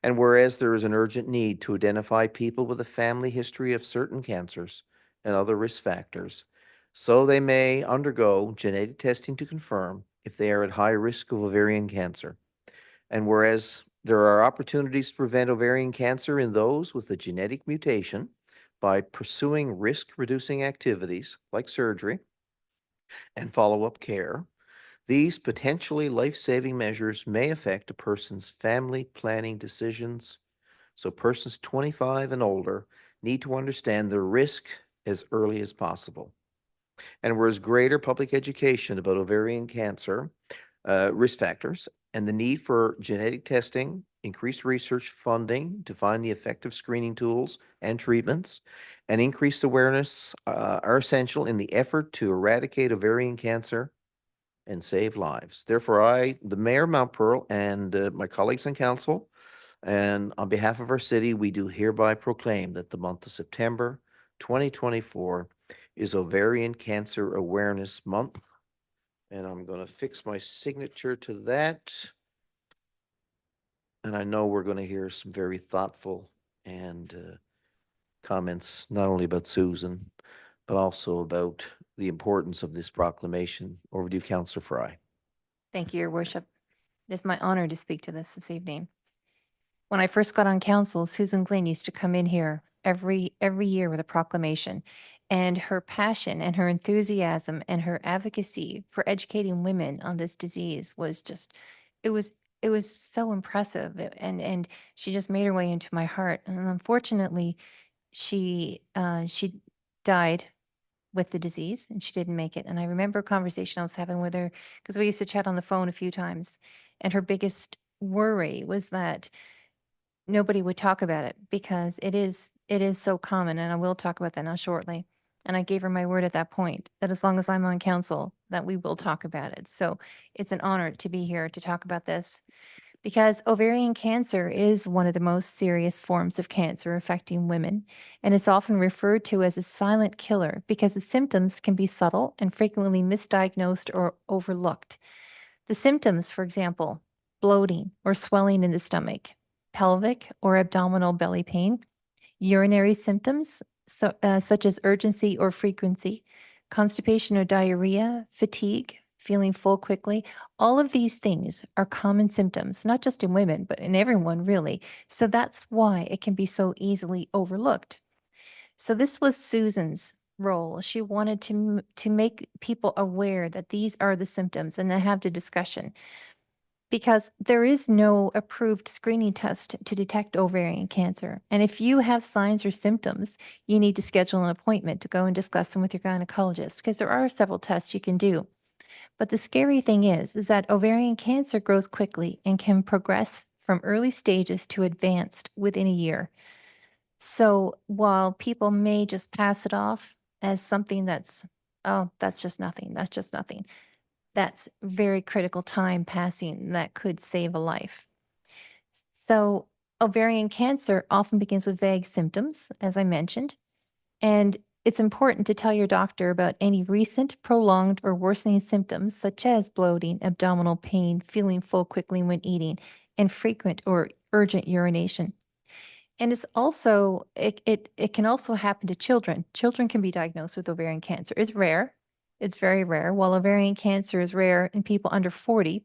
And whereas there is an urgent need to identify people with a family history of certain cancers and other risk factors, so they may undergo genetic testing to confirm if they are at high risk of ovarian cancer. And whereas there are opportunities to prevent ovarian cancer in those with a genetic mutation by pursuing risk-reducing activities like surgery and follow-up care, these potentially life-saving measures may affect a person's family planning decisions. So persons 25 and older need to understand the risk as early as possible. And whereas greater public education about ovarian cancer risk factors and the need for genetic testing, increased research funding to find the effective screening tools and treatments, and increased awareness are essential in the effort to eradicate ovarian cancer and save lives. Therefore, I, the Mayor of Mount Pearl, and my colleagues in council, and on behalf of our city, we do hereby proclaim that the month of September 2024 is Ovarian Cancer Awareness Month. And I'm going to fix my signature to that. And I know we're going to hear some very thoughtful and comments, not only about Susan, but also about the importance of this proclamation. Over to you, Councillor Fry. Thank you, Your Worship. It is my honor to speak to this evening. When I first got on council, Susan Glynn used to come in here every year with a proclamation, and her passion and her enthusiasm and her advocacy for educating women on this disease was just, it was so impressive. And she just made her way into my heart. And unfortunately, she died with the disease and she didn't make it. And I remember a conversation I was having with her because we used to chat on the phone a few times. And her biggest worry was that nobody would talk about it because it is so common. And I will talk about that now shortly. And I gave her my word at that point that as long as I'm on council, that we will talk about it. So it's an honor to be here to talk about this because ovarian cancer is one of the most serious forms of cancer affecting women. And it's often referred to as a silent killer because the symptoms can be subtle and frequently misdiagnosed or overlooked. The symptoms, for example, bloating or swelling in the stomach, pelvic or abdominal belly pain, urinary symptoms such as urgency or frequency, constipation or diarrhea, fatigue, feeling full quickly. All of these things are common symptoms, not just in women, but in everyone really. So that's why it can be so easily overlooked. So this was Susan's role. She wanted to make people aware that these are the symptoms and to have the discussion. Because there is no approved screening test to detect ovarian cancer. And if you have signs or symptoms, you need to schedule an appointment to go and discuss them with your gynecologist because there are several tests you can do. But the scary thing is that ovarian cancer grows quickly and can progress from early stages to advanced within a year. So while people may just pass it off as something that's, oh, that's just nothing, that's very critical time passing that could save a life. So ovarian cancer often begins with vague symptoms, as I mentioned, and it's important to tell your doctor about any recent, prolonged, or worsening symptoms such as bloating, abdominal pain, feeling full quickly when eating, and frequent or urgent urination. And it's also, it can also happen to children. Children can be diagnosed with ovarian cancer. It's rare. It's very rare. While ovarian cancer is rare in people under 40,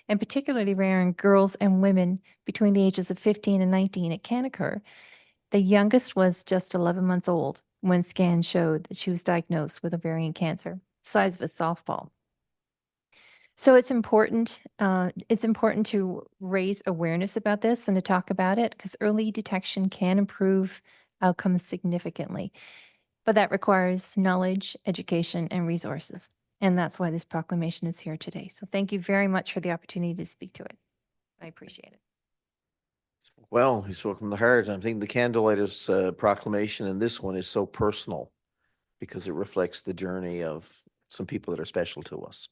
and particularly rare in girls and women between the ages of 15 and 19, it can occur. The youngest was just 11 months old when scans showed that she was diagnosed with ovarian cancer, size of a softball. So it's important to raise awareness about this and to talk about it because early detection can improve outcomes significantly. But that requires knowledge, education, and resources. And that's why this proclamation is here today. So thank you very much for the opportunity to speak to it. I appreciate it. Well, he spoke from the heart. I think the Candlelighters proclamation and this one is so personal because it reflects the journey of some people that are special to us.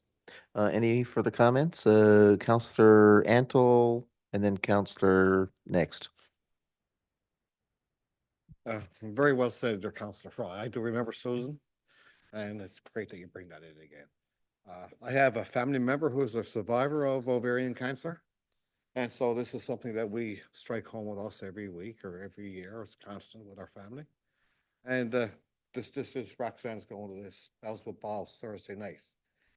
Any further comments? Councillor Antle and then Councillor next. Very well said there, Councillor Fry. I do remember Susan, and it's great that you bring that in again. I have a family member who is a survivor of ovarian cancer. And so this is something that we strike home with us every week or every year. It's constant with our family. And this is Roxanne's going to this. That was with Balls Thursday night.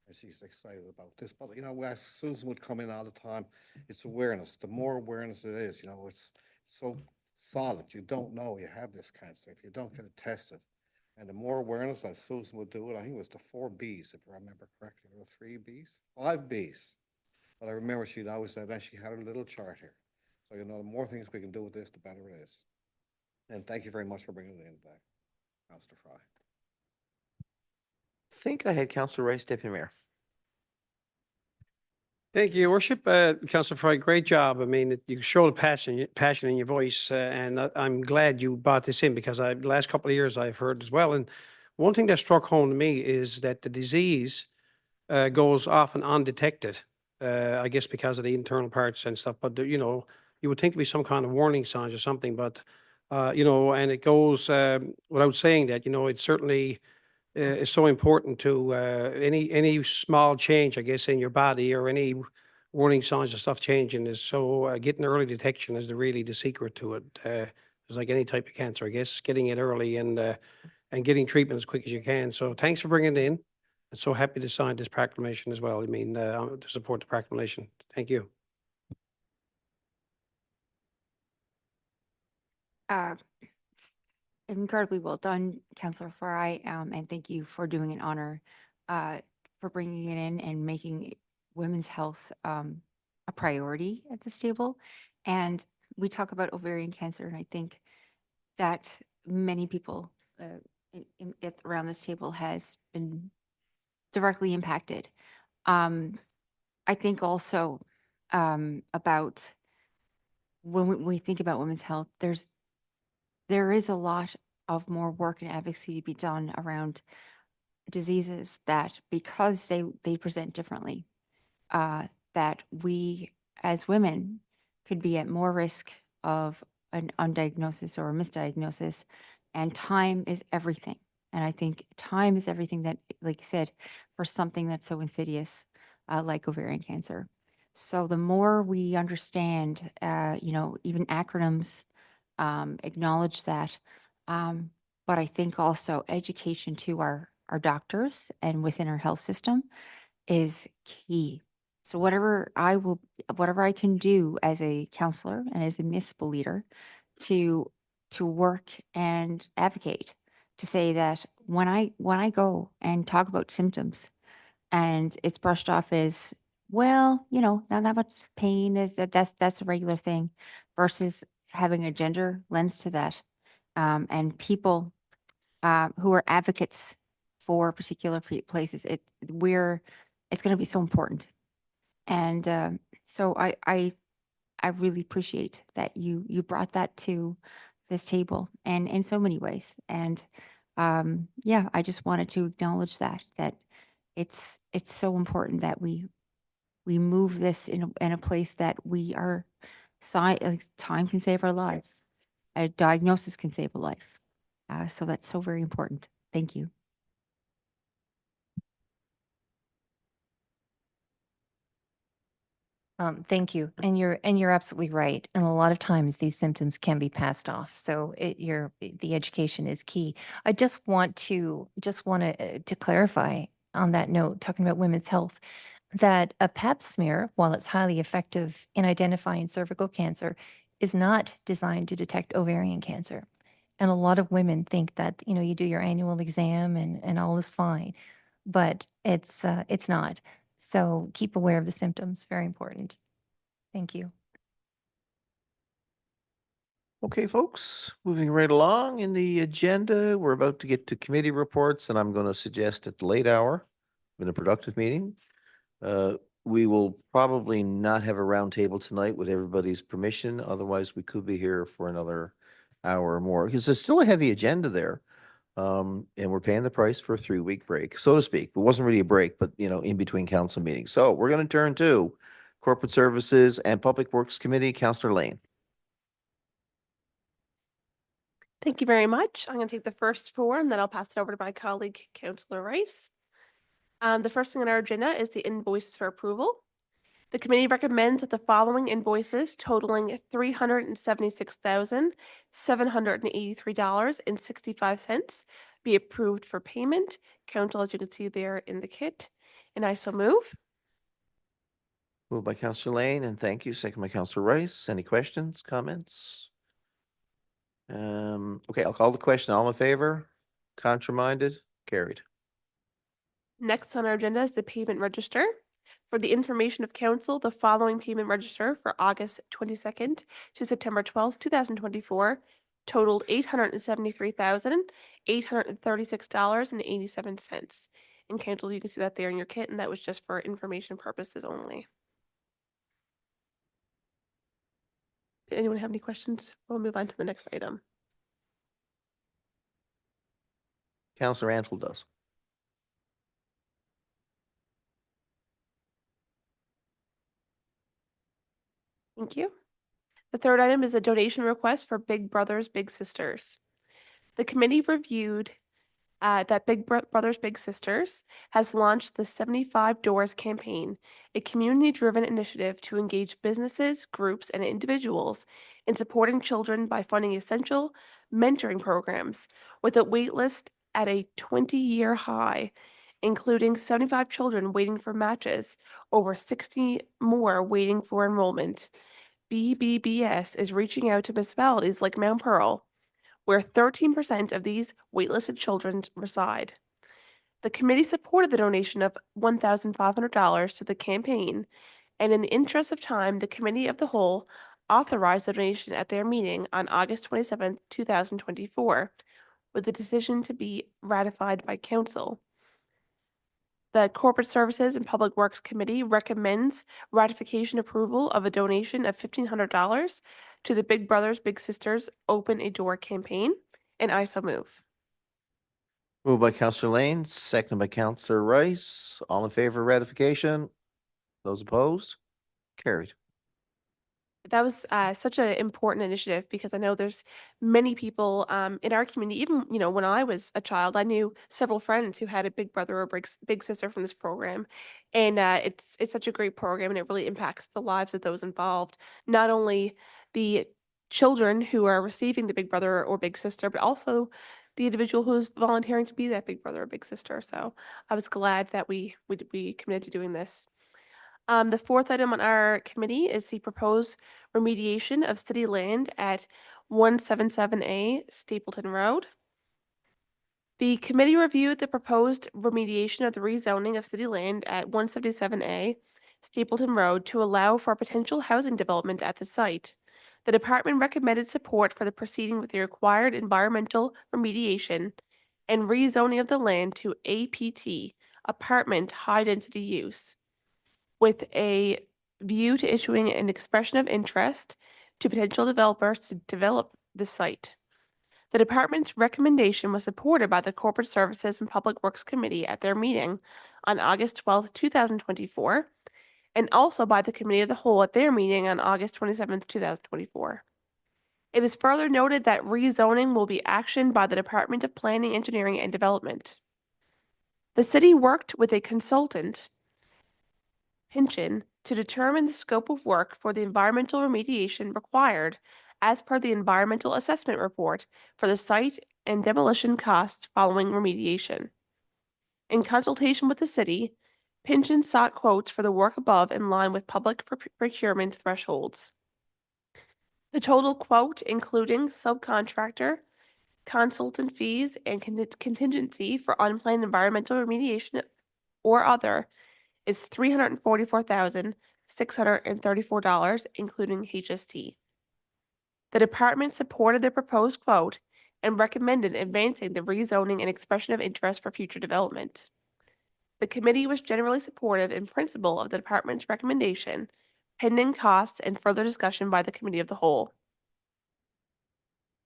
And she's excited about this. But, you know, as Susan would come in all the time, it's awareness. The more awareness it is, you know, it's so solid. You don't know you have this cancer if you don't get it tested. And the more awareness that Susan would do it, I think it was the 4 Bs, if I remember correctly, or 3 Bs, 5 Bs. But I remember she'd always said that she had a little chart here. So, you know, the more things we can do with this, the better it is. And thank you very much for bringing it in back, Councillor Fry. I think I had Councillor Rice, Deputy Mayor. Thank you, Your Worship. Councillor Fry, great job. I mean, you show the passion in your voice, and I'm glad you brought this in because the last couple of years I've heard as well. And one thing that struck home to me is that the disease goes often undetected. I guess because of the internal parts and stuff. But you know, you would think there'd be some kind of warning signs or something. But you know, and it goes without saying that. You know, it certainly is so important to any small change, I guess, in your body or any warning signs of stuff changing is so getting early detection is really the secret to it. It's like any type of cancer, I guess, getting it early and getting treatment as quick as you can. So thanks for bringing it in. I'm so happy to sign this proclamation as well. I mean, to support the proclamation. Thank you. Incredibly well done, Councillor Fry, and thank you for doing an honor for bringing it in and making women's health a priority at this table. And we talk about ovarian cancer, and I think that many people around this table has been directly impacted. I think also about when we think about women's health, there is a lot of more work and advocacy to be done around diseases that because they present differently, that we as women could be at more risk of an undiagnosis or a misdiagnosis, and time is everything. And I think time is everything that, like you said, for something that's so insidious like ovarian cancer. So the more we understand, you know, even acronyms acknowledge that. But I think also education to our doctors and within our health system is key. So whatever I can do as a counselor and as a municipal leader to work and advocate to say that when I go and talk about symptoms and it's brushed off as, well, you know, not that much pain, is that's a regular thing, versus having a gender lens to that, and people who are advocates for particular places. It's going to be so important. And so I really appreciate that you brought that to this table, and in so many ways. And yeah, I just wanted to acknowledge that it's so important that we move this in a place that we are time can save our lives. A diagnosis can save a life. So that's so very important. Thank you. Thank you. And you're absolutely right. And a lot of times these symptoms can be passed off. So the education is key. I just want to clarify on that note, talking about women's health, that a Pap smear, while it's highly effective in identifying cervical cancer, is not designed to detect ovarian cancer. And a lot of women think that, you know, you do your annual exam and all is fine, but it's not. So keep aware of the symptoms, very important. Thank you. Okay, folks, moving right along in the agenda, we're about to get to committee reports, and I'm going to suggest at the late hour, in a productive meeting. We will probably not have a roundtable tonight with everybody's permission. Otherwise, we could be here for another hour or more because there's still a heavy agenda there. And we're paying the price for a 3-week break, so to speak. It wasn't really a break, but in between council meetings. So we're going to turn to Corporate Services and Public Works Committee. Councillor Lane. Thank you very much. I'm going to take the first four and then I'll pass it over to my colleague, Councillor Rice. The first thing on our agenda is the invoices for approval. The committee recommends that the following invoices totaling $376,783.65 be approved for payment. Council, as you can see there in the kit, and I so move. Moved by Councillor Lane, and thank you. Second by Councillor Rice. Any questions, comments? Okay, I'll call the question. All in favor? Contrary-minded? Carried. Next on our agenda is the payment register. For the information of council, the following payment register for August 22nd to September 12th, 2024 totaled $873,836.87. And council, you can see that there in your kit, and that was just for information purposes only. Did anyone have any questions? We'll move on to the next item. Councillor Antle does. Thank you. The third item is a donation request for Big Brothers Big Sisters. The committee reviewed that Big Brothers Big Sisters has launched the 75 Doors campaign, a community-driven initiative to engage businesses, groups, and individuals in supporting children by funding essential mentoring programs with a wait list at a 20-year high, including 75 children waiting for matches, over 60 more waiting for enrollment. BBBS is reaching out to municipalities like Mount Pearl, where 13% of these waitlisted children reside. The committee supported the donation of $1,500 to the campaign, and in the interest of time, the Committee of the Whole authorized the donation at their meeting on August 27, 2024, with the decision to be ratified by Council. The Corporate Services and Public Works Committee recommends ratification approval of a donation of $1,500 to the Big Brothers Big Sisters Open a Door campaign, and I so move. Moved by Councillor Lane, seconded by Councillor Rice. All in favor of ratification? Those opposed? Carried. That was such an important initiative because I know there's many people in our community. Even when I was a child, I knew several friends who had a big brother or big sister from this program, and it's such a great program, and it really impacts the lives of those involved. Not only the children who are receiving the big brother or big sister, but also the individual who's volunteering to be that big brother or big sister. So I was glad that we committed to doing this. The fourth item on our committee is the proposed remediation of city land at 177A Stapleton Road. The committee reviewed the proposed remediation of the rezoning of city land at 177A Stapleton Road to allow for potential housing development at the site. The department recommended support for the proceeding with the required environmental remediation and rezoning of the land to APT, apartment high density use, with a view to issuing an expression of interest to potential developers to develop the site. The department's recommendation was supported by the Corporate Services and Public Works Committee at their meeting on August 12, 2024, and also by the Committee of the Whole at their meeting on August 27, 2024. It is further noted that rezoning will be actioned by the Department of Planning, Engineering, and Development. The city worked with a consultant, Pynchon, to determine the scope of work for the environmental remediation required as per the environmental assessment report for the site and demolition costs following remediation. In consultation with the city, Pynchon sought quotes for the work above in line with public procurement thresholds. The total quote, including subcontractor, consultant fees, and contingency for unplanned environmental remediation or other, is $344,634, including HST. The department supported the proposed quote and recommended advancing the rezoning and expression of interest for future development. The committee was generally supportive in principle of the department's recommendation, pending costs and further discussion by the committee of the whole.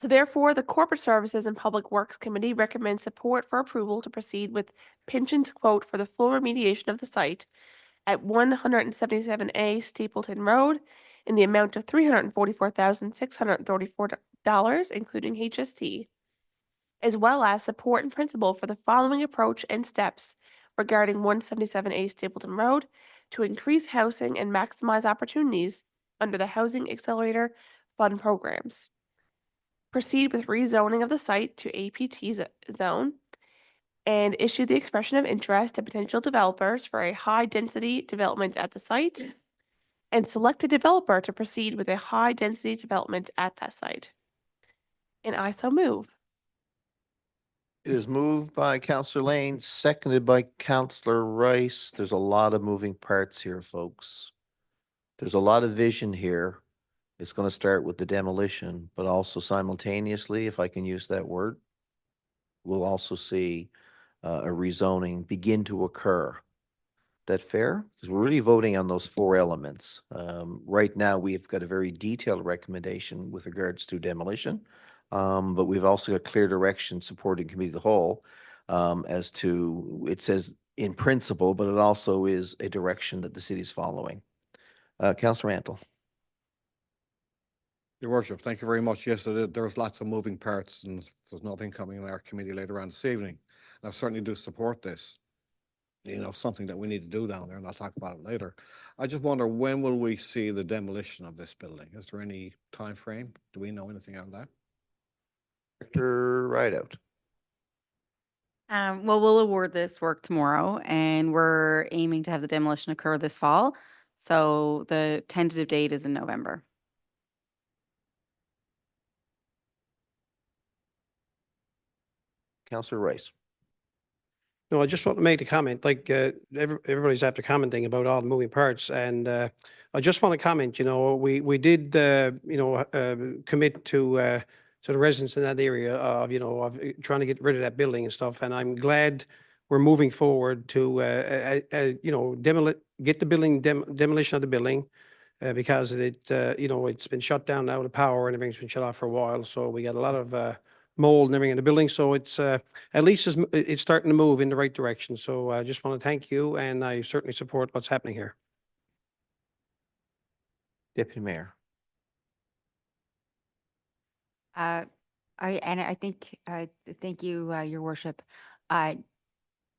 So therefore, the Corporate Services and Public Works Committee recommends support for approval to proceed with Pynchon's quote for the full remediation of the site at 177A Stapleton Road in the amount of $344,634, including HST, as well as support in principle for the following approach and steps regarding 177A Stapleton Road to increase housing and maximize opportunities under the Housing Accelerator Fund programs. Proceed with rezoning of the site to APT zone and issue the expression of interest to potential developers for a high-density development at the site, and select a developer to proceed with a high-density development at that site. And I so move. It is moved by Counselor Lane, seconded by Counselor Rice. There's a lot of moving parts here, folks. There's a lot of vision here. It's going to start with the demolition, but also simultaneously, if I can use that word, we'll also see a rezoning begin to occur. That fair? Because we're really voting on those four elements. Right now, we've got a very detailed recommendation with regards to demolition. But we've also got clear direction supporting committee of the whole as to, it says in principle, but it also is a direction that the city is following. Councillor Antle. Your Worship, thank you very much. Yes, there's lots of moving parts and there's nothing coming in our committee later on this evening. And I certainly do support this. You know, something that we need to do down there, and I'll talk about it later. I just wonder, when will we see the demolition of this building? Is there any time frame? Do we know anything on that? Director Rideout. Well, we'll award this work tomorrow, and we're aiming to have the demolition occur this fall. So the tentative date is in November. Councillor Rice. No, I just want to make the comment, like, everybody's after commenting about all the moving parts, and I just want to comment, you know, we did, commit to the residents in that area of, you know, of trying to get rid of that building and stuff, and I'm glad we're moving forward to, get the building, demolition of the building, because it's been shut down now, the power and everything's been shut off for a while, so we got a lot of mold and everything in the building, so it's at least it's starting to move in the right direction. So I just want to thank you, and I certainly support what's happening here. Deputy Mayor. I think, thank you, Your Worship. I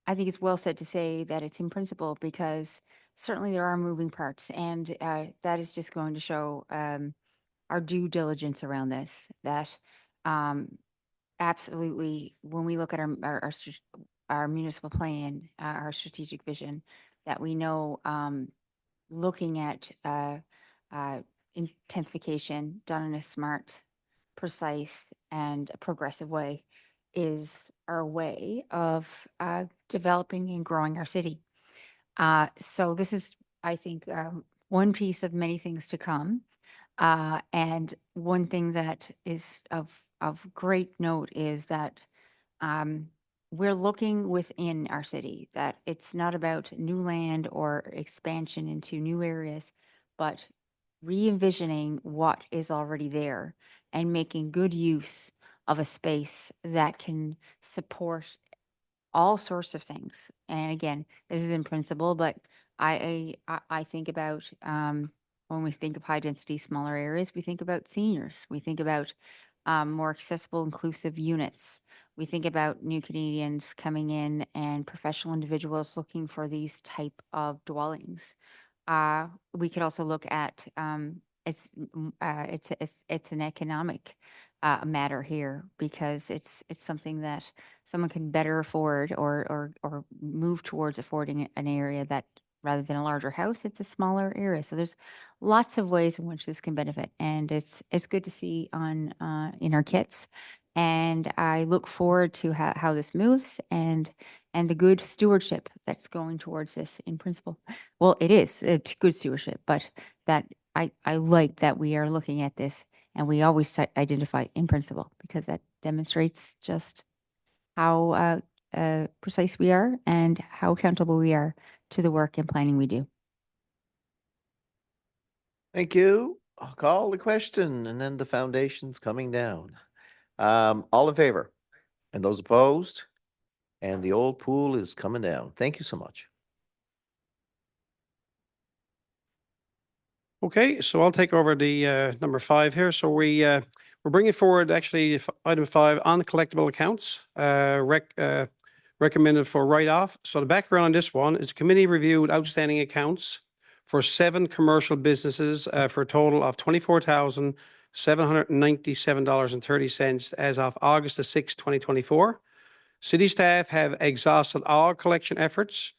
think it's well said to say that it's in principle, because certainly there are moving parts, and that is just going to show our due diligence around this, that absolutely, when we look at our municipal plan, our strategic vision, that we know looking at intensification done in a smart, precise, and a progressive way is our way of developing and growing our city. So this is, I think, one piece of many things to come. And one thing that is of great note is that we're looking within our city, that it's not about new land or expansion into new areas, but re-envisioning what is already there and making good use of a space that can support all sorts of things. And again, this is in principle, but I think about when we think of high density, smaller areas, we think about seniors. We think about more accessible, inclusive units. We think about new Canadians coming in and professional individuals looking for these type of dwellings. We could also look at it's an economic matter here, because it's something that someone can better afford or move towards affording an area that, rather than a larger house, it's a smaller area. So there's lots of ways in which this can benefit, and it's good to see on in our kits. And I look forward to how this moves and the good stewardship that's going towards this in principle. Well, it is good stewardship, but that I like that we are looking at this and we always identify in principle, because that demonstrates just how precise we are and how accountable we are to the work and planning we do. Thank you. I'll call the question and then the foundation's coming down. All in favor? And those opposed? And the old pool is coming down. Thank you so much. Okay, so I'll take over the number 5 here. So we're bringing forward actually item 5 on collectible accounts, recommended for write-off. So the background on this one is the committee reviewed outstanding accounts for 7 commercial businesses for a total of $24,797.30 as of August the 6th, 2024. City staff have exhausted all collection efforts.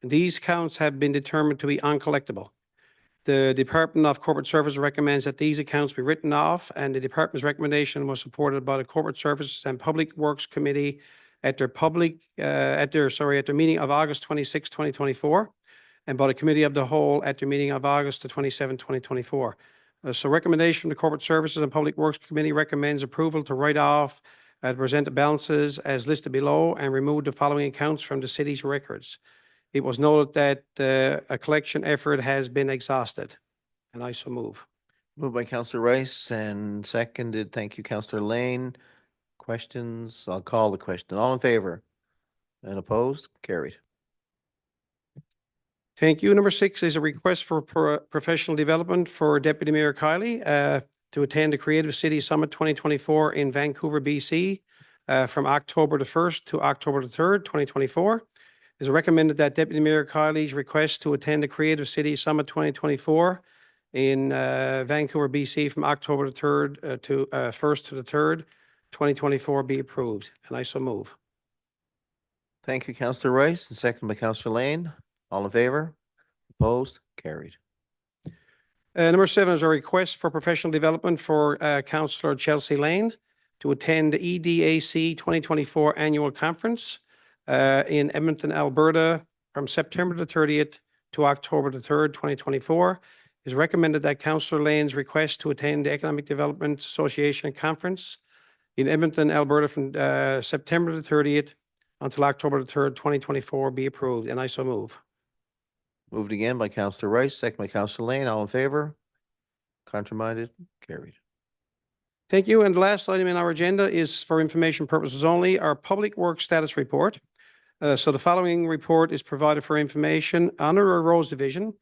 These accounts have been determined to be uncollectible. The Department of Corporate Services recommends that these accounts be written off, and the department's recommendation was supported by the Corporate Services and Public Works Committee at their meeting of August 26, 2024, and by the Committee of the Whole at their meeting of August 27, 2024. So recommendation from the Corporate Services and Public Works Committee recommends approval to write off the presented balances as listed below and remove the following accounts from the city's records. It was noted that a collection effort has been exhausted, and I so move. Moved by Councillor Rice and seconded. Thank you, Councillor Lane. Questions? I'll call the question. All in favor? And opposed? Carried. Thank you. Number 6 is a request for professional development for Deputy Mayor Kiley to attend the Creative City Summit 2024 in Vancouver, BC from October the 1st to October the 3rd, 2024. It is recommended that Deputy Mayor Kiley's request to attend the Creative City Summit 2024 in Vancouver, BC from October the 3rd to 1st to the 3rd, 2024 be approved, and I so move. Thank you, Councillor Rice, and second by Councillor Lane. All in favor? Opposed? Carried. Number 7 is a request for professional development for Councillor Chelsea Lane to attend the EDAC 2024 annual conference in Edmonton, Alberta from September the 30th to October the 3rd, 2024. It is recommended that Councillor Lane's request to attend the Economic Development Association conference in Edmonton, Alberta from September the 30th until October the 3rd, 2024 be approved, and I so move. Moved again by Councillor Rice, second by Councillor Lane. All in favor? Contraminded? Carried. Thank you. And the last item in our agenda is for information purposes only, our Public Works Status Report. So the following report is provided for information. Under our roads division,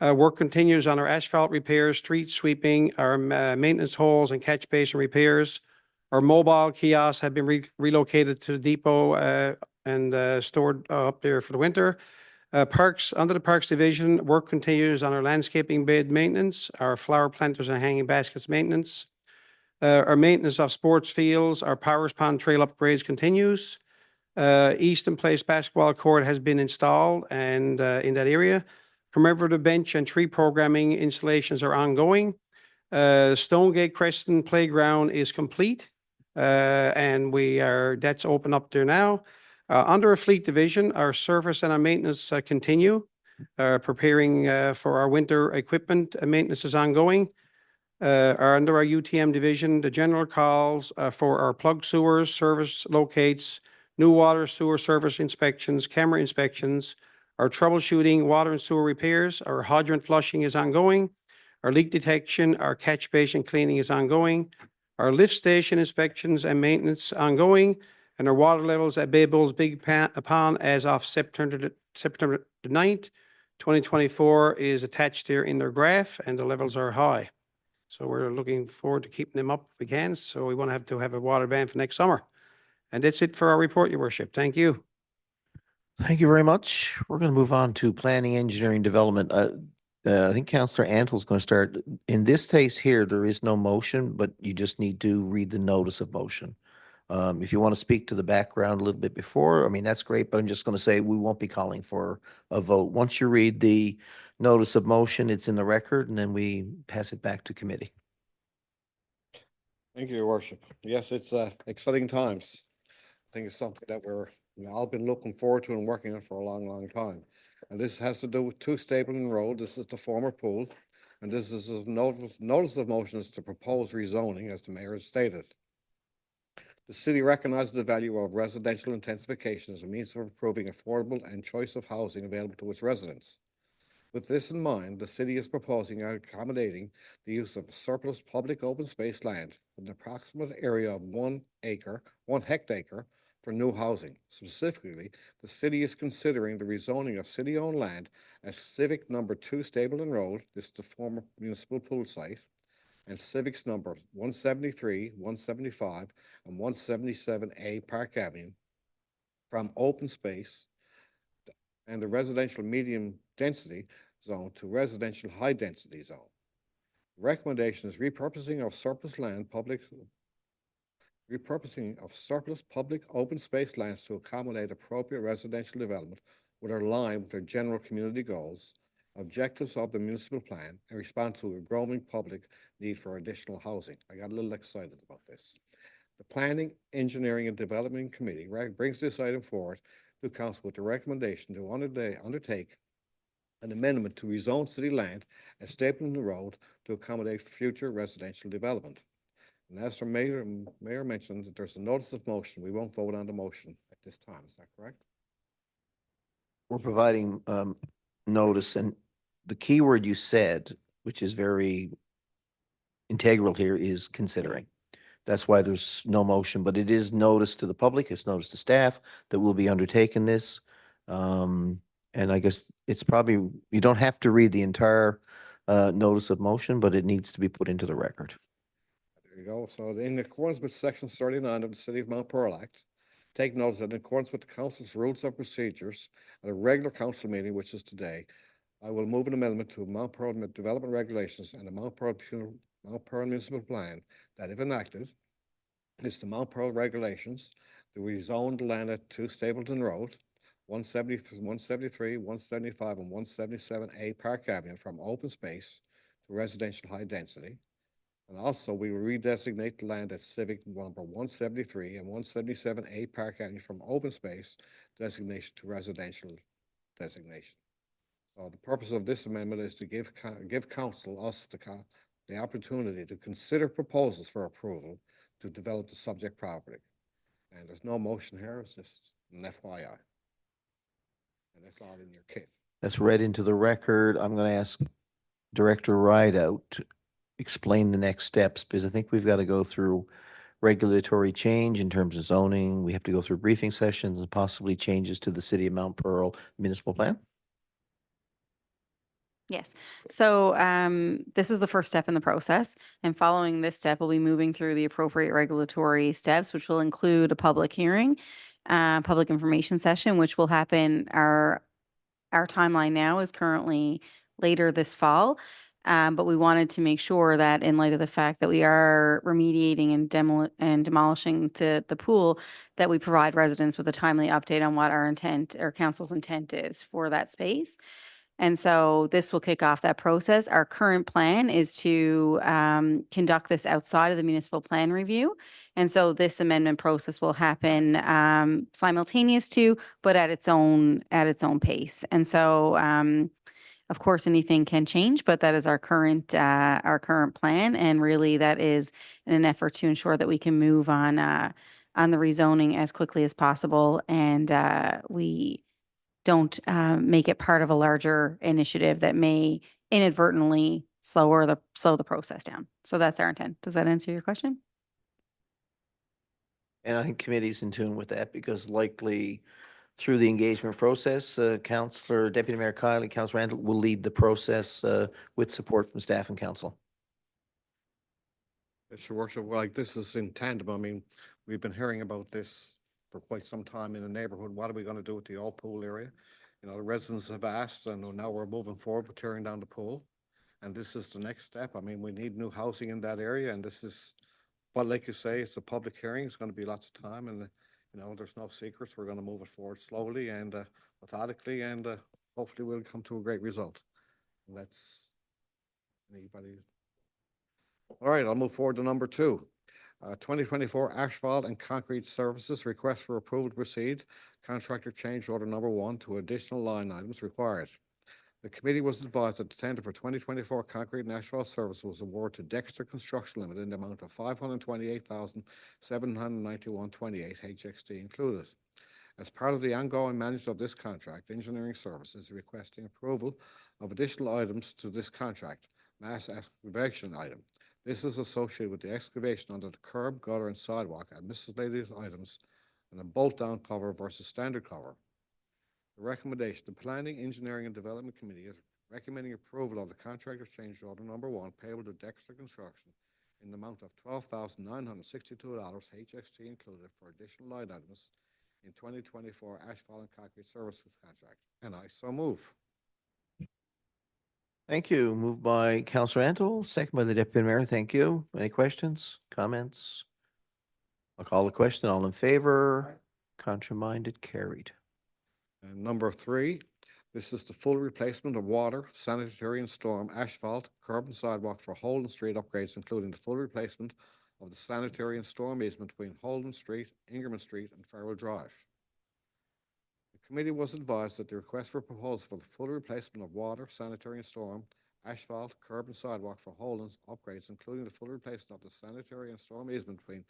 work continues on our asphalt repairs, street sweeping, our maintenance holes and catch basin repairs. Our mobile kiosks have been relocated to the depot and stored up there for the winter. Parks, under the Parks Division, work continues on our landscaping bed maintenance, our flower planters and hanging baskets maintenance. Our maintenance of sports fields, our Powers Pond Trail upgrades continues. Easton Place basketball court has been installed and in that area. Commemorative bench and tree programming installations are ongoing. Stonegate Crescent Playground is complete and that's open up there now. Under our fleet division, our service and our maintenance continue, preparing for our winter equipment. Maintenance is ongoing. Under our UTM division, the general calls for our plug sewers, service locates, new water sewer service inspections, camera inspections, our troubleshooting, water and sewer repairs, our hydrant flushing is ongoing. Our leak detection, our catch basin cleaning is ongoing. Our lift station inspections and maintenance ongoing. And our water levels at Bay Bulls Big Pond as of September the 9th, 2024 is attached there in their graph, and the levels are high. So we're looking forward to keeping them up if we can. So we want to have a water ban for next summer. And that's it for our report, Your Worship. Thank you. Thank you very much. We're going to move on to planning, engineering, development. I think Councillor Antle's going to start. In this case here, there is no motion, but you just need to read the notice of motion. If you want to speak to the background a little bit before, I mean, that's great, but I'm just going to say we won't be calling for a vote. Once you read the notice of motion, it's in the record, and then we pass it back to committee. Thank you, Your Worship. Yes, it's exciting times. I think it's something that we've all been looking forward to and working on for a long, long time. And this has to do with 2 Stapleton Road. This is the former pool. And this is a notice of motion is to propose rezoning, as the mayor has stated. The city recognizes the value of residential intensification as a means of improving affordable and choice of housing available to its residents. With this in mind, the city is proposing accommodating the use of surplus public open space land with an approximate area of 1 hectare for new housing. Specifically, the city is considering the rezoning of city-owned land as Civic Number 2 Stapleton Road, this is the former municipal pool site, and Civics Number 173, 175, and 177A Park Avenue from open space and the residential medium density zone to residential high density zone. The recommendation is repurposing of surplus public open space lands to accommodate appropriate residential development would align with their general community goals, objectives of the municipal plan, and respond to a growing public need for additional housing. I got a little excited about this. The Planning, Engineering, and Development Committee brings this item forward to council with the recommendation to undertake an amendment to rezone city land at Stapleton Road to accommodate future residential development. And as the mayor mentioned, that there's a notice of motion. We won't vote on the motion at this time. Is that correct? We're providing notice, and the key word you said, which is very integral here, is considering. That's why there's no motion, but it is notice to the public, it's notice to staff that we'll be undertaking this. And I guess it's probably, you don't have to read the entire notice of motion, but it needs to be put into the record. There you go. So in accordance with Section 39 of the City of Mount Pearl Act, take notice that in accordance with the council's rules of procedures at a regular council meeting, which is today, I will move an amendment to Mount Pearl Development Regulations and the Mount Pearl Municipal Plan that, if enacted, is the Mount Pearl Regulations to rezone the land at 2 Stapleton Road, 173, 175, and 177A Park Avenue from open space to residential high density. And also, we will redesignate the land at Civic Number 173 and 177A Park Avenue from open space designation to residential designation. So the purpose of this amendment is to give council, the opportunity to consider proposals for approval to develop the subject property. And there's no motion here, it's just an FYI. And that's all in your kit. That's read into the record. I'm going to ask Director Rideout to explain the next steps, because I think we've got to go through regulatory change in terms of zoning. We have to go through briefing sessions and possibly changes to the City of Mount Pearl municipal plan. Yes. So this is the first step in the process. And following this step, we'll be moving through the appropriate regulatory steps, which will include a public hearing, public information session, which will happen. Our timeline now is currently later this fall. But we wanted to make sure that in light of the fact that we are remediating and demolishing the pool, that we provide residents with a timely update on what our intent or council's intent is for that space. And so this will kick off that process. Our current plan is to conduct this outside of the municipal plan review. And so this amendment process will happen simultaneous to, but at its own pace. And so, of course, anything can change, but that is our current plan. And really that is in an effort to ensure that we can move on the rezoning as quickly as possible. And we don't make it part of a larger initiative that may inadvertently slow the process down. So that's our intent. Does that answer your question? And I think committee's in tune with that, because likely through the engagement process, Deputy Mayor Kiley, Councillor Randall will lead the process with support from staff and council. Yes, Your Worship, like this is in tandem. I mean, we've been hearing about this for quite some time in the neighborhood. What are we going to do with the old pool area? You know, the residents have asked, and now we're moving forward with tearing down the pool. And this is the next step. I mean, we need new housing in that area, and this is, but like you say, it's a public hearing. It's going to be lots of time, and you know, there's no secrets. We're going to move it forward slowly and methodically, and hopefully we'll come to a great result. And that's anybody. All right, I'll move forward to number 2. 2024 asphalt and concrete services request for approval to proceed. Contractor change order number 1 to additional line items required. The committee was advised that the tender for 2024 concrete and asphalt service was awarded to Dexter Construction Limited in the amount of $528,791.28 HXT included. As part of the ongoing management of this contract, Engineering Services is requesting approval of additional items to this contract. Mass excavation item. This is associated with the excavation under the curb, gutter, and sidewalk and miscellaneous items and a bolt-down cover versus standard cover. The recommendation, the Planning, Engineering, and Development Committee is recommending approval of the contractor change order number 1 payable to Dexter Construction in the amount of $12,962 HXT included for additional line items in 2024 asphalt and concrete services contract. And I so move. Thank you. Moved by Councillor Antle, second by the Deputy Mayor. Thank you. Any questions, comments? I'll call the question. All in favor? Contrary-minded, carried. And number 3, this is the full replacement of water, sanitary and storm, asphalt, curb and sidewalk for Holden Street upgrades, including the full replacement of the sanitary and storm easement between Holden Street, Ingerman Street, and Farrell Drive. The committee was advised that the request for proposal for the full replacement of water, sanitary and storm, asphalt, curb and sidewalk for Holden upgrades, including the full replacement of the sanitary and storm easement between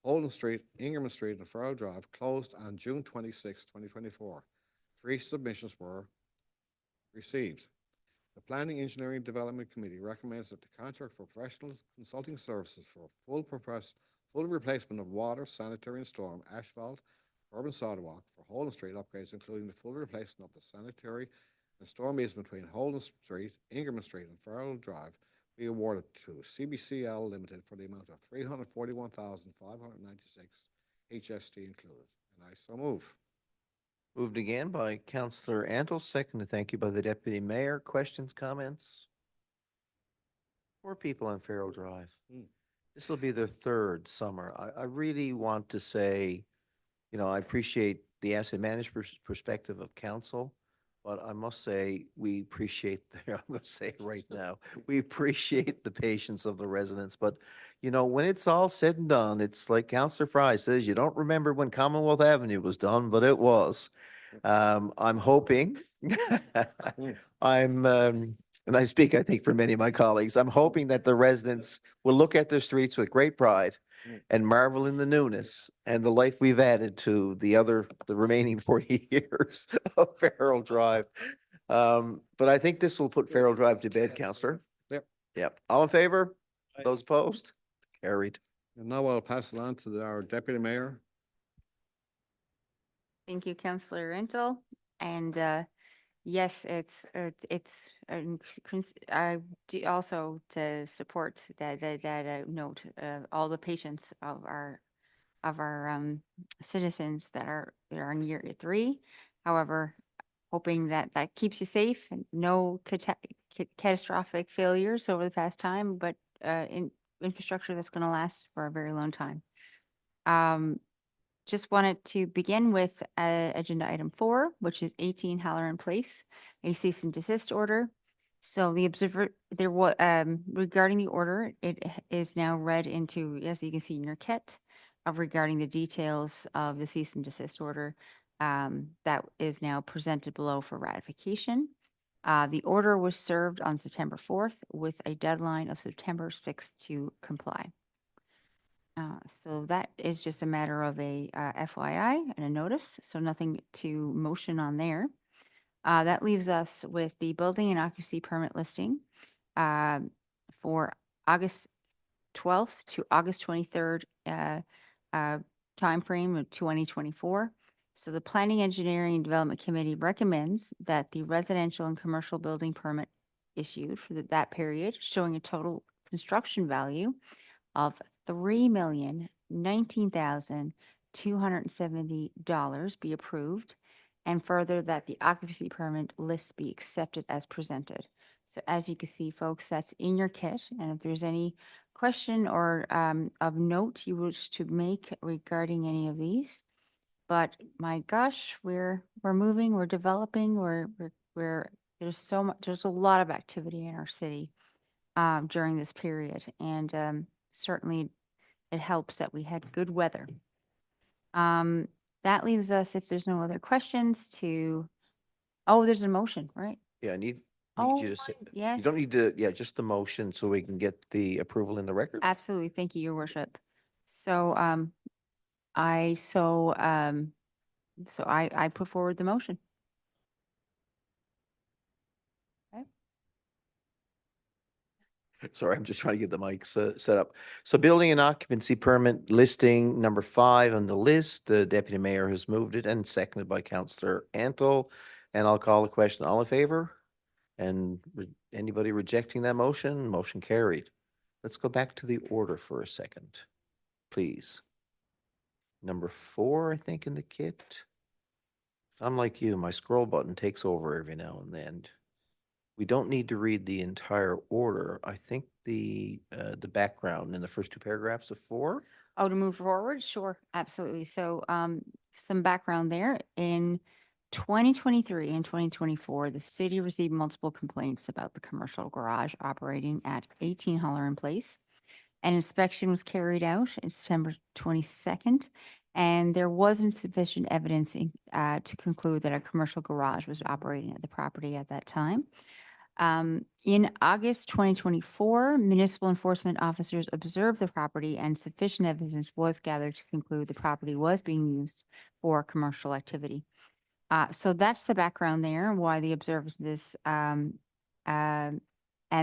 Holden Street, Ingerman Street, and Farrell Drive, closed on June 26, 2024. 3 submissions were received. The Planning, Engineering, and Development Committee recommends that the contract for professional consulting services for full replacement of water, sanitary and storm, asphalt, curb and sidewalk for Holden Street upgrades, including the full replacement of the sanitary and storm easement between Holden Street, Ingerman Street, and Farrell Drive, be awarded to CBCL Limited for the amount of $341,596 HST included. And I so move. Moved again by Councillor Antle, second to thank you by the Deputy Mayor. Questions, comments? 4 people on Farrell Drive. This will be their 3rd summer. I really want to say, you know, I appreciate the asset management perspective of council, but I must say, we appreciate, I'm going to say it right now, we appreciate the patience of the residents. But, you know, when it's all said and done, it's like Councillor Fry says, you don't remember when Commonwealth Avenue was done, but it was. I'm hoping, and I speak, I think, for many of my colleagues, I'm hoping that the residents will look at their streets with great pride and marvel in the newness and the life we've added to the remaining 40 years of Farrell Drive. But I think this will put Farrell Drive to bed, Councillor. Yep. Yep. All in favor? Aye. Those opposed? Carried. And now I'll pass it on to our Deputy Mayor. Thank you, Councillor Rental. And yes, I do also to support that note, all the patience of our citizens that are in year 3. However, hoping that keeps you safe and no catastrophic failures over the past time, but infrastructure that's going to last for a very long time. Just wanted to begin with agenda item 4, which is 18 Halloran Place, a cease and desist order. So the observer, there was, regarding the order, it is now read into, as you can see in your kit, regarding the details of the cease and desist order that is now presented below for ratification. The order was served on September 4th with a deadline of September 6th to comply. So that is just a matter of a FYI and a notice, so nothing to motion on there. That leaves us with the building and occupancy permit listing for August 12th to August 23rd timeframe of 2024. So the Planning, Engineering, and Development Committee recommends that the residential and commercial building permit issued for that period, showing a total construction value of $3,019,270 be approved, and further that the occupancy permit list be accepted as presented. So as you can see, folks, that's in your kit. And if there's any question or of note you wish to make regarding any of these, but my gosh, we're moving, we're developing, there's so much, there's a lot of activity in our city during this period, and certainly it helps that we had good weather. That leaves us, if there's no other questions, to, oh, there's a motion, right? Yeah, I need Oh, you to say, you yes. don't need to, yeah, just the motion so we can get the approval in the record. Absolutely. Thank you, Your Worship. So, I put forward the motion. Sorry, I'm just trying to get the mics set up. So building and occupancy permit listing number 5 on the list. The deputy mayor has moved it and seconded by Councillor Antle. And I'll call the question. All in favor? And anybody rejecting that motion? Motion carried. Let's go back to the order for a second, please. Number 4, I think, in the kit. I'm like you, my scroll button takes over every now and then. We don't need to read the entire order. I think the background in the first 2 paragraphs of 4. Oh, to move forward? Sure, absolutely. So, some background there. In 2023 and 2024, the city received multiple complaints about the commercial garage operating at 18 Halloran Place. An inspection was carried out in September 22nd, and there wasn't sufficient evidence to conclude that a commercial garage was operating at the property at that time. In August 2024, municipal enforcement officers observed the property and sufficient evidence was gathered to conclude the property was being used for commercial activity. So that's the background there, why the observances and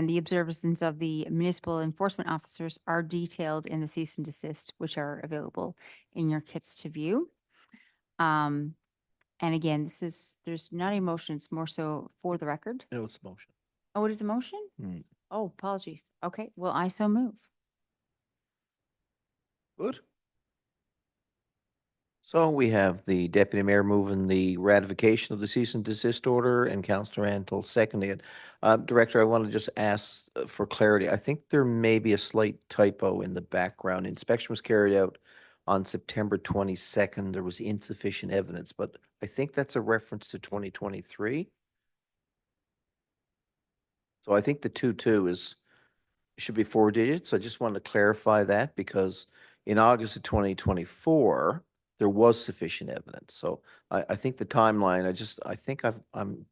the observances of the municipal enforcement officers are detailed in the cease and desist, which are available in your kits to view. And again, there's not a motion, it's more so for the record. No, it's motion. Oh, it is a motion? Oh, apologies. Okay, well, I so move. Good. So we have the deputy mayor moving the ratification of the cease and desist order and Councillor Antle seconding it. Director, I want to just ask for clarity. I think there may be a slight typo in the background. Inspection was carried out on September 22nd. There was insufficient evidence, but I think that's a reference to 2023. So I think the 22 should be 4 digits. I just wanted to clarify that because in August of 2024, there was sufficient evidence. So I think the timeline, I think I'm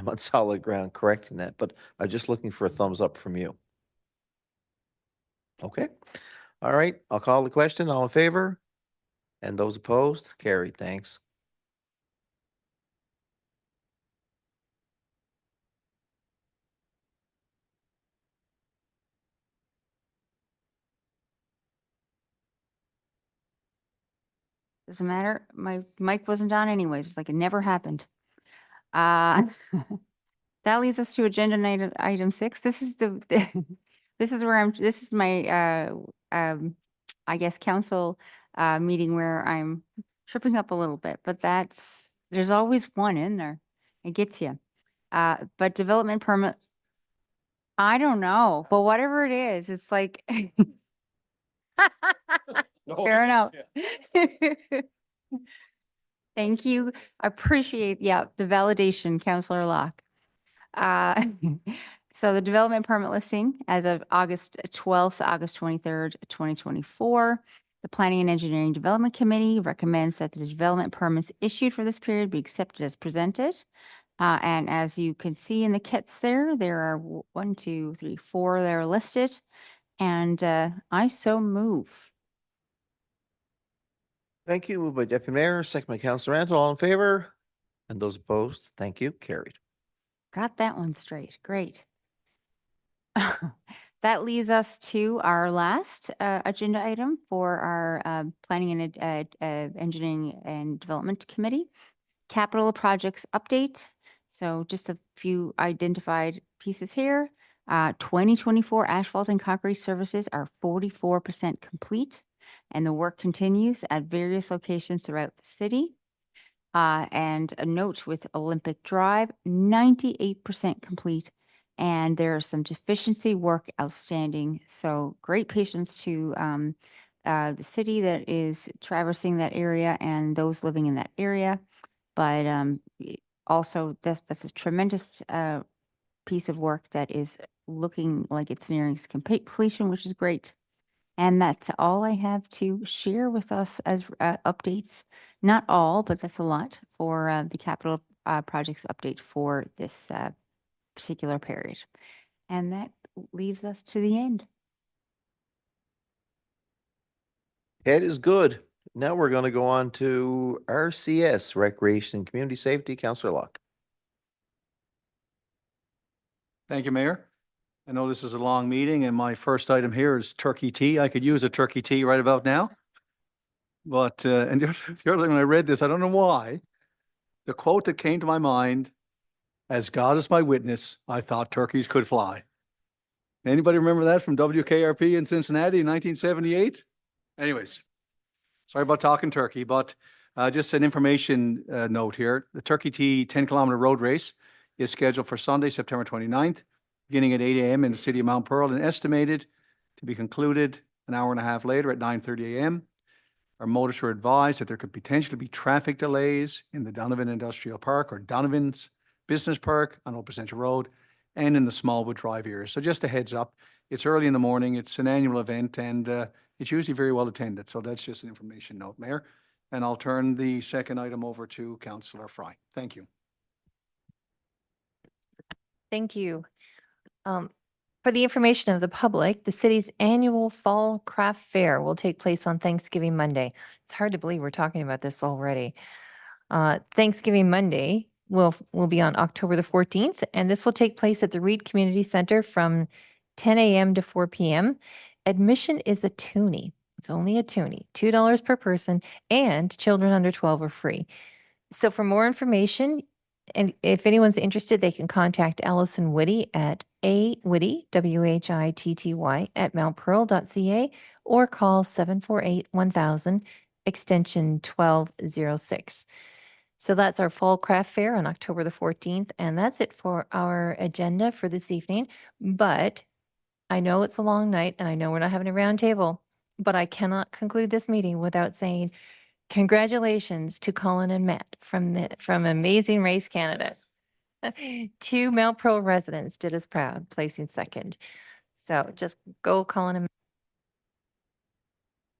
on solid ground correcting that, but I'm just looking for a thumbs up from you. Okay. All right. I'll call the question. All in favor? And those opposed? Carried. Thanks. Doesn't matter. My mic wasn't on anyways. It's like it never happened. That leads us to agenda item 6. This is this is where this is my, I guess, council meeting where I'm tripping up a little bit, but there's always one in there. It gets you. But development permit, I don't know, but whatever it is, it's like. Fair enough. Thank you. I appreciate, the validation, Councillor Locke. So the development permit listing as of August 12th, to August 23rd, 2024. The Planning and Engineering Development Committee recommends that the development permits issued for this period be accepted as presented. And as you can see in the kits there are 1, 2, 3, 4 that are listed. And I so move. Thank you. Moved by Deputy Mayor, second by Councillor Antle. All in favor? And those opposed? Thank you. Carried. Got that one straight. Great. That leads us to our last agenda item for our Planning and Engineering and Development Committee, Capital Projects Update. So just a few identified pieces here. 2024 asphalt and concrete services are 44% complete, and the work continues at various locations throughout the city. And a note with Olympic Drive, 98% complete, and there's some deficiency work outstanding. So great patience to the city that is traversing that area and those living in that area. But also that's a tremendous piece of work that is looking like it's nearing its completion, which is great. And that's all I have to share with us as updates. Not all, but that's a lot for the capital projects update for this particular period. And that leaves us to the end. Ed is good. Now we're going to go on to RCS, Recreation and Community Safety. Councillor Locke. Thank you, Mayor. I know this is a long meeting and my first item here is turkey tea. I could use a turkey tea right about now. But, and the other thing, when I read this, I don't know why, the quote that came to my mind, "As God is my witness, I thought turkeys could fly." Anybody remember that from WKRP in Cincinnati in 1978? Anyways, sorry about talking turkey, but just an information note here. The Turkey Tea 10-kilometer road race is scheduled for Sunday, September 29th, beginning at 8 a.m. in the city of Mount Pearl and estimated to be concluded an hour and a half later at 9:30 a.m. Our motorists were advised that there could potentially be traffic delays in the Donovan Industrial Park or Donovan's Business Park on Old Central Road and in the Smallwood Drive area. So just a heads up, it's early in the morning, it's an annual event, and it's usually very well attended. So that's just an information note, Mayor. And I'll turn the second item over to Councillor Fry. Thank you. Thank you. For the information of the public, the city's annual Fall Craft Fair will take place on Thanksgiving Monday. It's hard to believe we're talking about this already. Thanksgiving Monday will be on October the 14th, and this will take place at the Reed Community Center from 10 a.m. to 4 p.m. Admission is a toonie. It's only a toonie, $2 per person, and children under 12 are free. So for more information, and if anyone's interested, they can contact Allison Whitty at Whitty, WHITTY, at mountpearl.ca or call 748-1000, extension 1206. So that's our Fall Craft Fair on October the 14th, and that's it for our agenda for this evening. But I know it's a long night, and I know we're not having a round table, but I cannot conclude this meeting without saying congratulations to Colin and Matt from Amazing Race Canada. 2 Mount Pearl residents did us proud, placing second. So just go, Colin and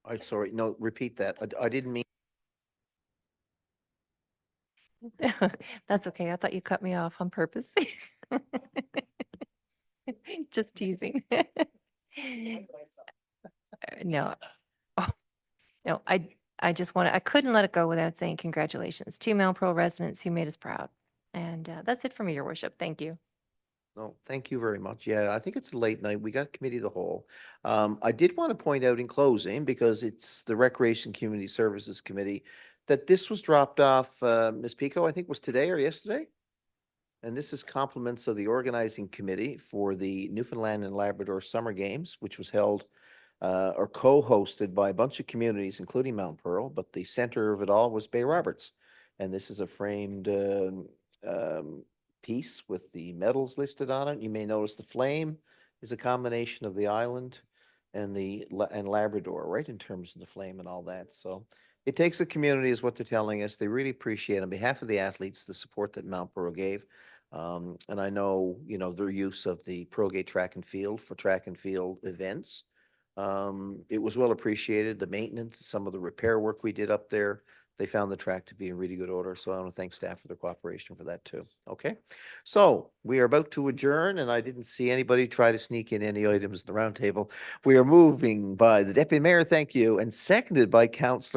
I'm sorry. No, repeat that. I didn't mean. Matt. That's okay. I thought you cut me off on purpose. Just teasing. No. Oh, no, I just I couldn't let it go without saying congratulations to Mount Pearl residents who made us proud. And that's it for me, Your Worship. Thank you. No, thank you very much. Yeah, I think it's a late night. We got committee of the whole. I did want to point out in closing, because it's the Recreation Community Services Committee, that this was dropped off, Ms. Pico, I think was today or yesterday. And this is compliments of the organizing committee for the Newfoundland and Labrador Summer Games, which was held or co-hosted by a bunch of communities, including Mount Pearl, but the center of it all was Bay Roberts. And this is a framed piece with the medals listed on it. You may notice the flame is a combination of the island and Labrador, right, in terms of the flame and all that. So it takes a community is what they're telling us. They really appreciate, on behalf of the athletes, the support that Mount Pearl gave. And I know, their use of the Pearlgate Track and Field for track and field events. It was well appreciated, the maintenance, some of the repair work we did up there. They found the track to be in really good order. So I want to thank staff for their cooperation for that too. Okay. So we are about to adjourn, and I didn't see anybody try to sneak in any items in the roundtable. We are moving by the Deputy Mayor, thank you, and seconded by Councillor